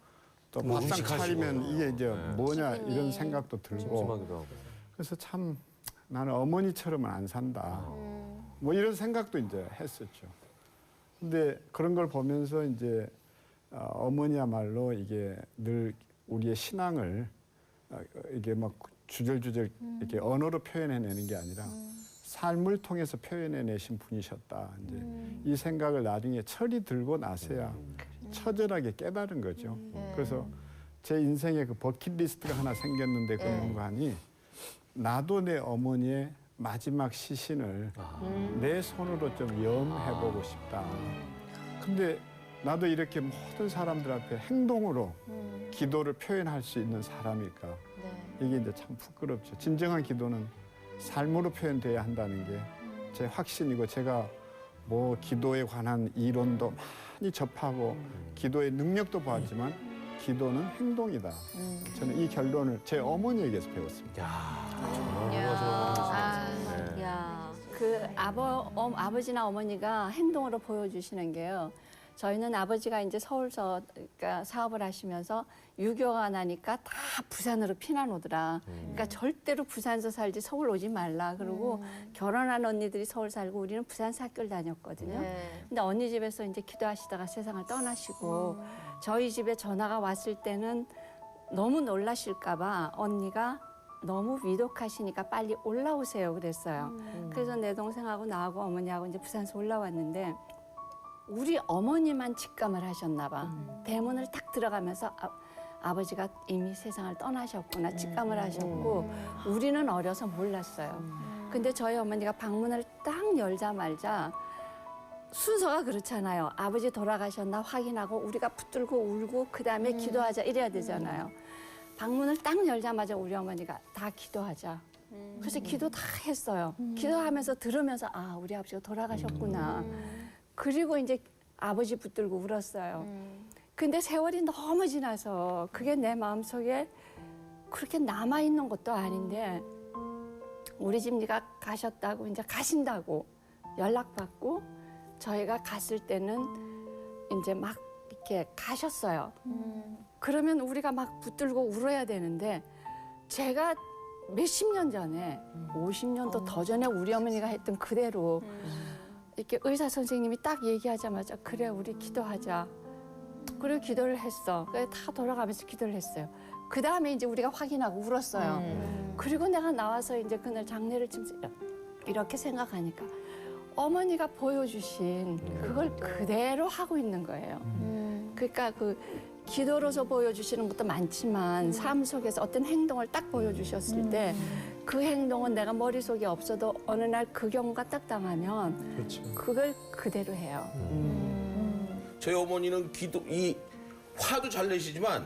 또 뭐 밥상 음식하시고. 차리면 이게 이제 네. 뭐냐 이런 생각도 들고. 찜찜하기도 하고. 그래서 참 나는 어머니처럼은 안 산다. 뭐 이런 생각도 이제 했었죠. 근데 그런 걸 보면서 이제 어머니야말로 이게 늘 우리의 신앙을 이게 막 주절주절 이렇게 언어로 표현해내는 게 아니라 삶을 통해서 표현해내신 분이셨다. 이제 이 생각을 나중에 철이 들고 나서야 처절하게 깨달은 거죠. 그래서 제 인생에 그 버킷리스트가 하나 생겼는데 그 공간이 나도 내 어머니의 마지막 시신을 내 손으로 좀 염해보고 싶다. 근데 나도 이렇게 모든 사람들 앞에 행동으로 기도를 표현할 수 있는 사람일까? 이게 이제 참 부끄럽죠. 진정한 기도는 삶으로 표현돼야 한다는 게 제 확신이고, 제가 뭐 기도에 관한 이론도 많이 접하고 기도의 능력도 보았지만 기도는 행동이다. 저는 이 결론을 제 어머니에게서 배웠습니다. 야. 그 아버지나 어머니가 행동으로 보여주시는 게요. 저희는 아버지가 이제 서울서 그러니까 사업을 하시면서 유교가 나니까 다 부산으로 피난 오더라. 그러니까 절대로 부산에서 살지 서울 오지 말라. 그러고 결혼한 언니들이 서울 살고 우리는 부산서 학교를 다녔거든요. 근데 언니 집에서 이제 기도하시다가 세상을 떠나시고 저희 집에 전화가 왔을 때는 너무 놀라실까 봐 언니가 너무 위독하시니까 빨리 올라오세요 그랬어요. 그래서 내 동생하고 나하고 어머니하고 이제 부산서 올라왔는데 우리 어머니만 직감을 하셨나 봐. 대문을 딱 들어가면서 아버지가 이미 세상을 떠나셨구나 직감을 하셨고 우리는 어려서 몰랐어요. 근데 저희 어머니가 방문을 딱 열자마자 순서가 그렇잖아요. 아버지 돌아가셨나 확인하고 우리가 붙들고 울고 그다음에 기도하자 이래야 되잖아요. 방문을 딱 열자마자 우리 어머니가 다 기도하자. 그래서 기도 다 했어요. 기도하면서 들으면서 아 우리 아버지가 돌아가셨구나. 그리고 이제 아버지 붙들고 울었어요. 근데 세월이 너무 지나서 그게 내 마음속에 그렇게 남아있는 것도 아닌데 우리 집 네가 가셨다고 이제 가신다고 연락받고 저희가 갔을 때는 이제 막 이렇게 가셨어요. 그러면 우리가 막 붙들고 울어야 되는데 제가 몇십 년 전에 50년도 더 전에 우리 어머니가 했던 그대로 이렇게 의사 선생님이 딱 얘기하자마자 그래 우리 기도하자. 그리고 기도를 했어. 그래 다 돌아가면서 기도를 했어요. 그 다음에 이제 우리가 확인하고 울었어요. 그리고 내가 나와서 이제 그날 장례를 이렇게 생각하니까 어머니가 보여주신 그걸 그대로 하고 있는 거예요. 그러니까 그 기도로서 보여주시는 것도 많지만 삶 속에서 어떤 행동을 딱 보여주셨을 때 그 행동은 내가 머릿속에 없어도 어느 날 그 경우가 딱 당하면 그렇죠. 그걸 그대로 해요. 저희 어머니는 이 화도 잘 내시지만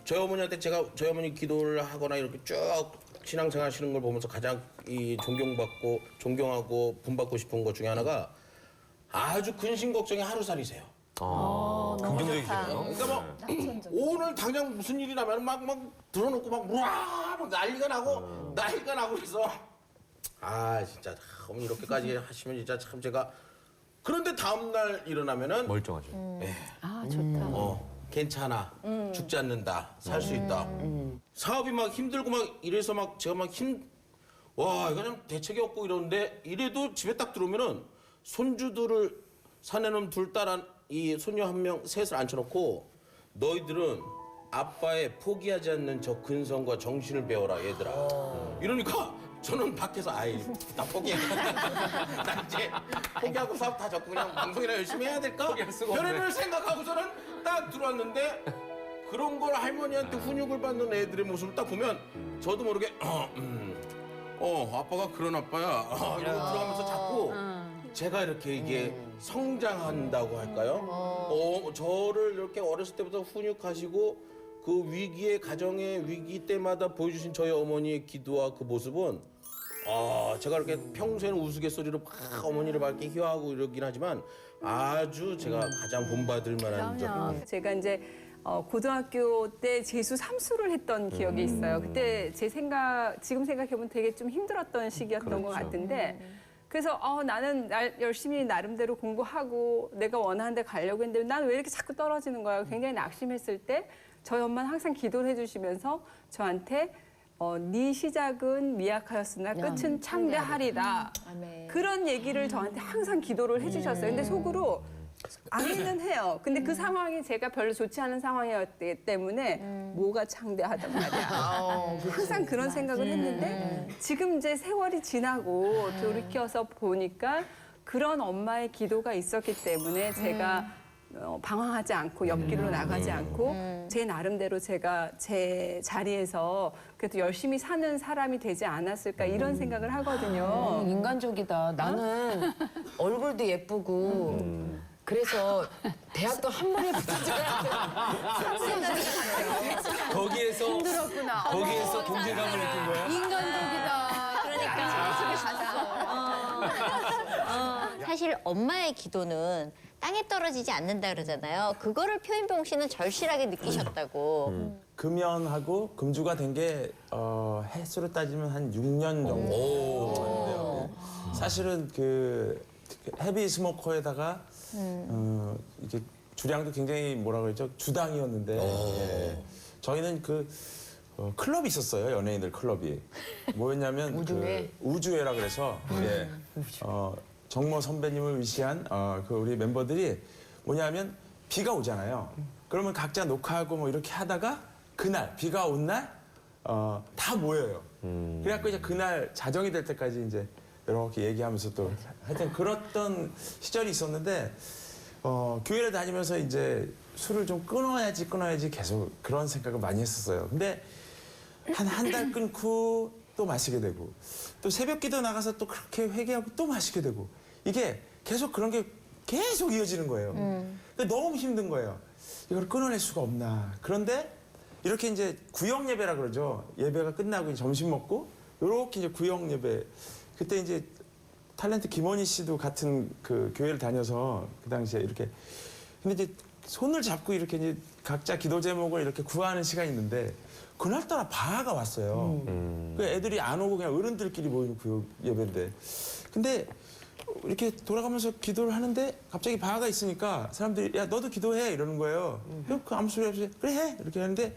저희 어머니한테 제가 저희 어머니 기도를 하거나 이렇게 쭉 신앙생활 하시는 걸 보면서 가장 이 존경하고 본받고 싶은 것 중에 하나가 아주 근심 걱정이 하루살이세요. 긍정적이시네요. 그러니까 뭐 오늘 당장 무슨 일이 나면 막 들어놓고 막 난리가 나고 그래서 아 진짜 어머니 이렇게까지 하시면 진짜 참 제가 그런데 다음 날 일어나면은 멀쩡하죠. 아 좋다. 괜찮아. 죽지 않는다. 살 수 있다. 사업이 막 힘들고 막 이래서 막 제가 막 와, 이거 좀 대책이 없고 이러는데 이래도 집에 딱 들어오면은 손주들을 사내놈 둘 딸 이 손녀 한 명 셋을 앉혀놓고 너희들은 아빠의 포기하지 않는 저 근성과 정신을 배워라 얘들아. 이러니까 저는 밖에서 아이 나 포기해. 나 이제 포기하고 사업 다 접고 그냥 방송이나 열심히 해야 될까? 별의별 생각하고서는 딱 들어왔는데 그런 걸 할머니한테 훈육을 받는 애들의 모습을 딱 보면 저도 모르게 아빠가 그런 아빠야 이러고 들어가면서 자꾸 제가 이렇게 이게 성장한다고 할까요? 저를 이렇게 어렸을 때부터 훈육하시고 그 위기의 가정의 위기 때마다 보여주신 저희 어머니의 기도와 그 모습은 제가 이렇게 평소에는 우스갯소리로 막 어머니를 밝게 희화하고 이러긴 하지만 아주 제가 가장 본받을 만한 점. 제가 이제 고등학교 때 재수 3수를 했던 기억이 있어요. 그때 지금 생각해보면 되게 좀 힘들었던 시기였던 것 같은데 그래서 나는 열심히 나름대로 공부하고 내가 원하는 데 가려고 했는데 난 왜 이렇게 자꾸 떨어지는 거야. 굉장히 낙심했을 때 저희 엄마는 항상 기도를 해주시면서 저한테 네 시작은 미약하였으나 끝은 창대하리라. 그런 얘기를 저한테 항상 기도를 해주셨어요. 근데 속으로 아니는 해요. 근데 그 상황이 제가 별로 좋지 않은 상황이었기 때문에 뭐가 창대하단 말이야. 항상 그런 생각을 했는데 지금 이제 세월이 지나고 돌이켜서 보니까 그런 엄마의 기도가 있었기 때문에 제가 방황하지 않고 옆길로 나가지 않고 제 나름대로 제가 제 자리에서 그래도 열심히 사는 사람이 되지 않았을까 이런 생각을 하거든요. 인간적이다. 나는 얼굴도 예쁘고 그래서 대학도 한 번에 붙었잖아. 거기에서 동질감을 느낀 거야? 인간적이다. 그러니까. 사실 엄마의 기도는 땅에 떨어지지 않는다 그러잖아요. 그거를 표인봉 씨는 절실하게 느끼셨다고. 금연하고 금주가 된 게 횟수로 따지면 한 6년 정도 됐는데요. 사실은 그 헤비 스모커에다가 이게 주량도 굉장히 뭐라 그러죠? 주당이었는데 예. 저희는 그 클럽이 있었어요. 연예인들 클럽이. 뭐였냐면 우주회? 그 우주회라 그래서 예. 정모 선배님을 위시한 그 우리 멤버들이 뭐냐면 비가 오잖아요. 그러면 각자 녹화하고 뭐 이렇게 하다가 그날 비가 온 날 다 모여요. 그래갖고 이제 그날 자정이 될 때까지 이제 이렇게 얘기하면서 또 하여튼 그랬던 시절이 있었는데 교회를 다니면서 이제 술을 좀 끊어야지 계속 그런 생각을 많이 했었어요. 근데 한 달 끊고 또 마시게 되고 또 새벽기도 나가서 또 그렇게 회개하고 또 마시게 되고 이게 계속 그런 게 계속 이어지는 거예요. 근데 너무 힘든 거예요. 이걸 끊어낼 수가 없나. 그런데 이렇게 이제 구역 예배라 그러죠. 예배가 끝나고 이제 점심 먹고 이렇게 이제 구역 예배. 그때 이제 탤런트 김원희 씨도 같은 그 교회를 다녀서 그 당시에 이렇게 근데 이제 손을 잡고 이렇게 이제 각자 기도 제목을 이렇게 구하는 시간이 있는데 그날따라 바하가 왔어요. 그 애들이 안 오고 그냥 어른들끼리 모이는 구역 예배인데 근데 이렇게 돌아가면서 기도를 하는데 갑자기 바하가 있으니까 사람들이 야 너도 기도해 이러는 거예요. 그 아무 소리 없이 그래 해 이렇게 하는데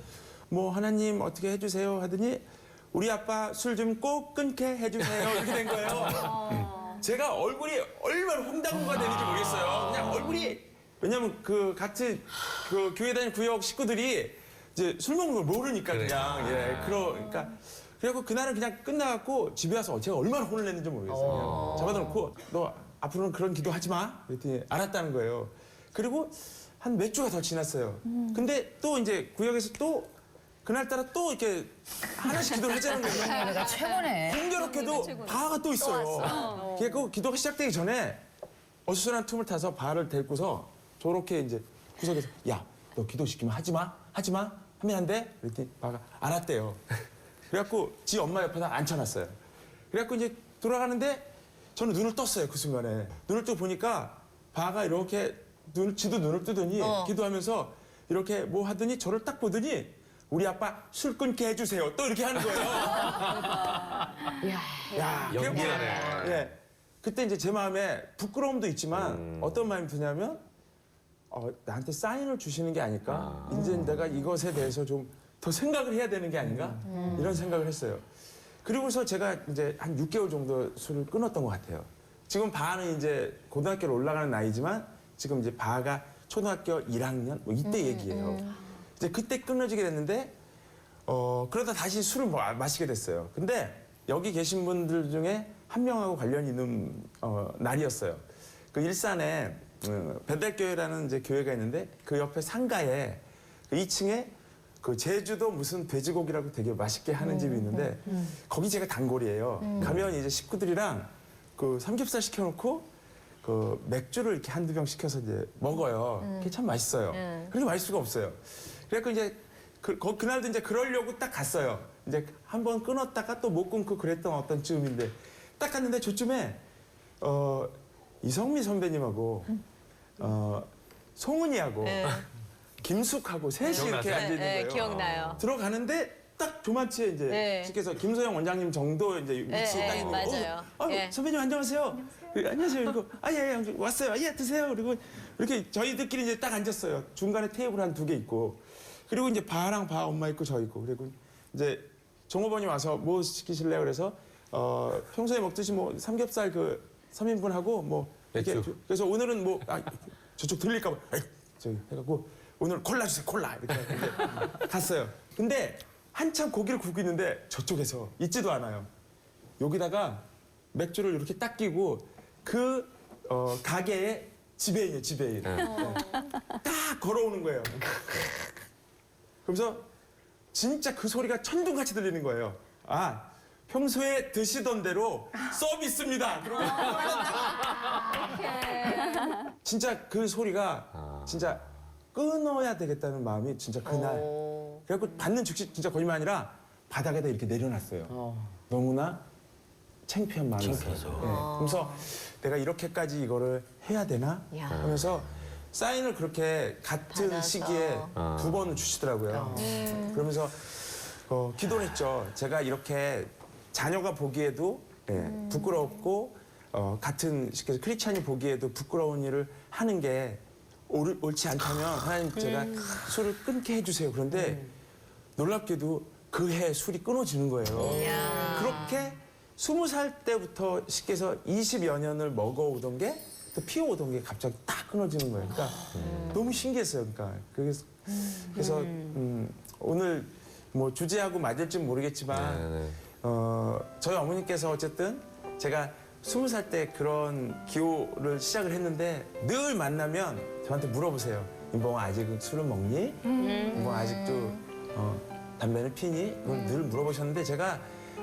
뭐 하나님 어떻게 해주세요 하더니 우리 아빠 술 좀 꼭 끊게 해주세요 이렇게 된 거예요. 제가 얼굴이 얼마나 홍당무가 되는지 모르겠어요. 그냥 얼굴이 왜냐면 그 같이 그 교회 다니는 구역 식구들이 이제 술 먹는 걸 모르니까 그냥 예 그러니까 그래갖고 그날은 그냥 끝나갖고 집에 와서 제가 얼마나 혼을 냈는지 모르겠어요. 그냥 잡아놓고 너 앞으로는 그런 기도 하지 마. 그랬더니 알았다는 거예요. 그리고 한 몇 주가 더 지났어요. 근데 또 이제 구역에서 또 그날따라 또 이렇게 하나씩 기도를 하자는 거예요. 내가 최고네. 공교롭게도 바하가 또 있어요. 그래서 기도가 시작되기 전에 어수선한 틈을 타서 바하를 데리고서 저렇게 이제 구석에서 야, 너 기도시키면 하지 마. 하면 안 돼? 그랬더니 바하가 알았대요. 그래갖고 지 엄마 옆에다 앉혀놨어요. 그래갖고 이제 돌아가는데 저는 눈을 떴어요. 그 순간에. 눈을 뜨고 보니까 바하가 이렇게 지도 눈을 뜨더니 기도하면서 이렇게 뭐 하더니 저를 딱 보더니 우리 아빠 술 끊게 해주세요. 또 이렇게 하는 거예요. 야, 연기하네. 예. 그때 이제 제 마음에 부끄러움도 있지만 어떤 마음이 드냐면 나한테 사인을 주시는 게 아닐까? 이제 내가 이것에 대해서 좀 더 생각을 해야 되는 게 아닌가? 이런 생각을 했어요. 그리고서 제가 이제 한 6개월 정도 술을 끊었던 것 같아요. 지금 바하는 이제 고등학교로 올라가는 나이지만 지금 이제 바하가 초등학교 1학년 뭐 이때 얘기예요. 이제 그때 끊어지게 됐는데 그러다 다시 술을 마시게 됐어요. 근데 여기 계신 분들 중에 한 명하고 관련이 있는 날이었어요. 그 일산에 배달교회라는 이제 교회가 있는데 그 옆에 상가에 그 2층에 그 제주도 무슨 돼지고기라고 되게 맛있게 하는 집이 있는데 거기 제가 단골이에요. 가면 이제 식구들이랑 그 삼겹살 시켜놓고 그 맥주를 이렇게 한두 병 시켜서 이제 먹어요. 그게 참 맛있어요. 그렇게 맛있을 수가 없어요. 그래서 이제 그날도 이제 그러려고 딱 갔어요. 이제 한 번 끊었다가 또 못 끊고 그랬던 어떤 즈음인데 딱 갔는데 저쯤에 이성미 선배님하고 송은이하고 김숙하고 셋이 이렇게 앉아 있는 거예요. 기억나요. 들어가는데 딱 조마치에 이제 시께서 김소영 원장님 정도 이제 위치에 딱 있는 맞아요. 거예요. 선배님 안녕하세요. 안녕하세요. 그리고 예 왔어요. 예 드세요. 그리고 이렇게 저희들끼리 이제 딱 앉았어요. 중간에 테이블 한 2개 있고 그리고 이제 바랑 바 엄마 있고 저 있고 그리고 이제 종업원이 와서 뭐 시키실래요? 그래서 평소에 먹듯이 뭐 삼겹살 그 3인분 하고 뭐 이렇게 그래서 오늘은 뭐 저쪽 들릴까 봐 저기 해갖고 오늘 콜라 주세요. 콜라 이렇게 갔어요. 근데 한참 고기를 굽고 있는데 저쪽에서 있지도 않아요. 여기다가 맥주를 이렇게 딱 끼고 그 가게에 지배인이에요, 지배인. 네. 딱 걸어오는 거예요. 그러면서 진짜 그 소리가 천둥같이 들리는 거예요. 아, 평소에 드시던 대로 서비스입니다. 그러고 진짜 그 소리가 진짜 끊어야 되겠다는 마음이 진짜 그날. 그래갖고 받는 즉시 진짜 거짓말 아니라 바닥에다 이렇게 내려놨어요. 너무나 창피한 마음이 있어요. 그래서 내가 이렇게까지 이거를 해야 되나 하면서 사인을 그렇게 같은 받아서. 시기에 2번을 주시더라고요. 그러면서 기도를 했죠. 제가 이렇게 자녀가 보기에도 부끄럽고 같은 시기에서 크리스찬이 보기에도 부끄러운 일을 하는 게 옳지 않다면 하나님 제가 술을 끊게 해주세요. 그런데 놀랍게도 그 해 술이 끊어지는 거예요. 그렇게 20살 때부터 시켜서 20여 년을 먹어오던 게 또 피워오던 게 갑자기 딱 끊어지는 거예요. 그러니까 너무 신기했어요. 그러니까 그래서 오늘 뭐 주제하고 맞을지 모르겠지만 저희 어머니께서 어쨌든 제가 20살 때 그런 기호를 시작을 했는데 늘 만나면 저한테 물어보세요. 인봉아 아직 술을 먹니? 인봉아 아직도 담배를 피니? 그걸 늘 물어보셨는데 제가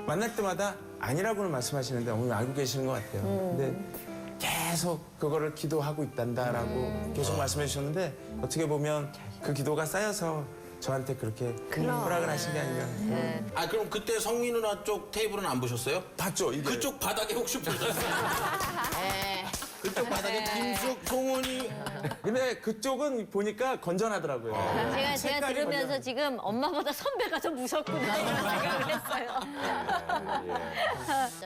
만날 때마다 아니라고는 말씀하시는데 어머니 알고 계시는 것 같아요. 근데 계속 그거를 기도하고 있단다라고 계속 말씀해 주셨는데 어떻게 보면 그 기도가 쌓여서 저한테 그렇게 허락을 하신 게 아니라. 아 그럼 그때 성미 누나 쪽 테이블은 안 보셨어요? 봤죠. 이게. 그쪽 바닥에 혹시 보셨어요? 그쪽 바닥에 김숙, 송은이. 근데 그쪽은 보니까 건전하더라고요. 제가 색깔이 들으면서 건전해요. 지금 엄마보다 선배가 더 무섭구나 이런 생각을 했어요.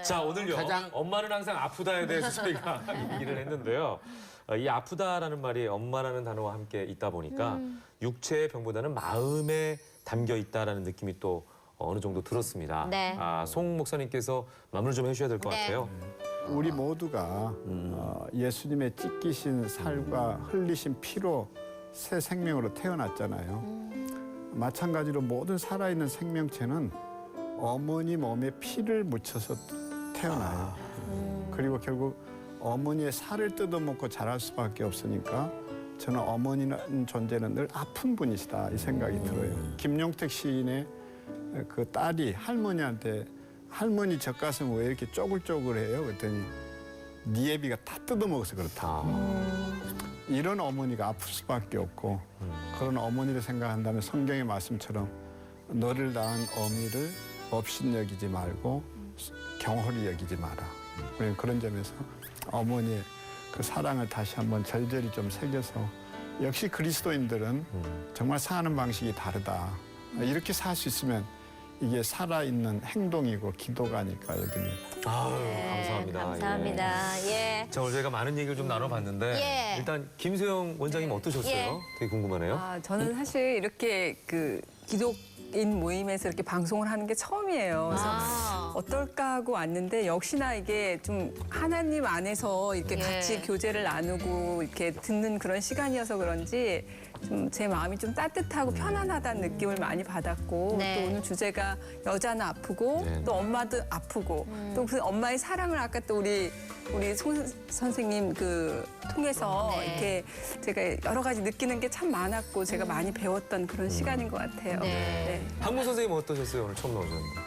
자, 오늘요. 엄마는 항상 아프다에 대해서 저희가 얘기를 했는데요. 이 아프다라는 말이 엄마라는 단어와 함께 있다 보니까 육체의 병보다는 마음에 담겨 있다라는 느낌이 또 어느 정도 들었습니다. 네. 송 목사님께서 마무리 좀 해주셔야 될 것 네. 같아요. 우리 모두가 예수님의 찢기신 살과 흘리신 피로 새 생명으로 태어났잖아요. 마찬가지로 모든 살아있는 생명체는 어머니 몸에 피를 묻혀서 태어나요. 그리고 결국 어머니의 살을 뜯어먹고 자랄 수밖에 없으니까 저는 어머니라는 존재는 늘 아픈 분이시다 이 생각이 들어요. 김용택 시인의 그 딸이 할머니한테 할머니 젖가슴 왜 이렇게 쪼글쪼글해요? 그랬더니 네 애비가 다 뜯어먹어서 그렇다. 이런 어머니가 아플 수밖에 없고 그런 어머니를 생각한다면 성경의 말씀처럼 너를 낳은 어미를 업신여기지 말고 경홀히 여기지 마라. 그런 점에서 어머니의 그 사랑을 다시 한번 절절히 좀 새겨서 역시 그리스도인들은 정말 사는 방식이 다르다. 이렇게 살 수 있으면 이게 살아있는 행동이고 기도가 아닐까 여깁니다. 감사합니다. 감사합니다. 예. 자, 오늘 저희가 많은 얘기를 좀 나눠봤는데 예. 일단 김수영 원장님 어떠셨어요? 예. 되게 궁금하네요. 저는 사실 이렇게 그 기독인 모임에서 이렇게 방송을 하는 게 처음이에요. 그래서 어떨까 하고 왔는데 역시나 이게 좀 하나님 안에서 이렇게 예. 같이 교제를 나누고 이렇게 듣는 그런 시간이어서 그런지 좀 제 마음이 좀 따뜻하고 편안하다는 느낌을 많이 받았고 네. 또 오늘 주제가 여자는 아프고 네. 또 엄마도 아프고 또 그 엄마의 사랑을 아까 또 우리 송 선생님 그 통해서 네. 이렇게 제가 여러 가지 느끼는 게 참 많았고 제가 많이 배웠던 그런 시간인 것 같아요. 네. 한국 선생님 어떠셨어요? 오늘 처음 나오셨는데.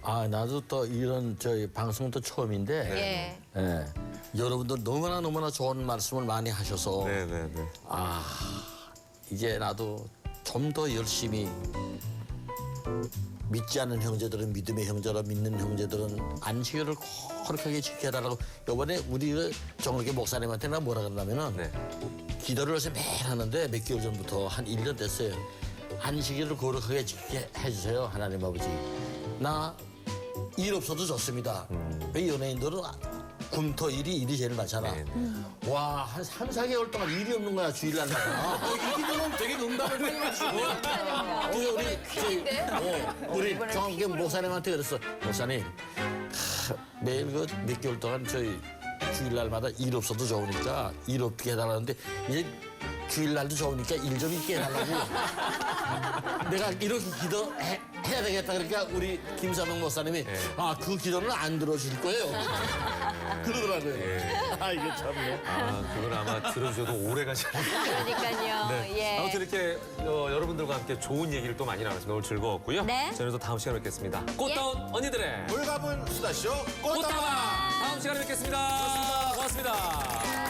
아 나도 또 이런 저희 방송도 처음인데 예. 여러분들 너무나 좋은 말씀을 많이 하셔서 네네네. 이제 나도 좀 더 열심히 믿지 않는 형제들은 믿음의 형제라 믿는 형제들은 안식일을 거룩하게 지켜달라고 이번에 우리 정학교 목사님한테 나 뭐라 그러냐면은 기도를 요새 매일 하는데 몇 개월 전부터 한 1년 됐어요. 안식일을 거룩하게 지키게 해주세요 하나님 아버지. 나 일 없어도 좋습니다. 왜 연예인들은 금토일이 일이 제일 많잖아. 와, 한 3, 4개월 동안 일이 없는 거야, 주일날마다. 이기는 되게 농담을 많이 하시고. 그래서 우리 정학교 목사님한테 그랬어. 목사님, 매일 그 몇 개월 동안 저희 주일날마다 일 없어도 좋으니까 일 없게 해달라는데 이제 주일날도 좋으니까 일 좀 있게 해달라고. 내가 이렇게 해야 되겠다. 그러니까 우리 김사동 목사님이 그 기도는 안 들어줄 거예요. 그러더라고요. 아 이게 참네. 그건 아마 들어주셔도 오래 가시는. 그러니까요. 네. 예. 아무튼 이렇게 여러분들과 함께 좋은 얘기를 또 많이 나눴습니다. 오늘 즐거웠고요. 네. 저희는 또 다음 시간에 뵙겠습니다. 꽃다운 언니들의 물가분 수다쇼 꽃다방. 꽃다방. 다음 시간에 뵙겠습니다. 고맙습니다.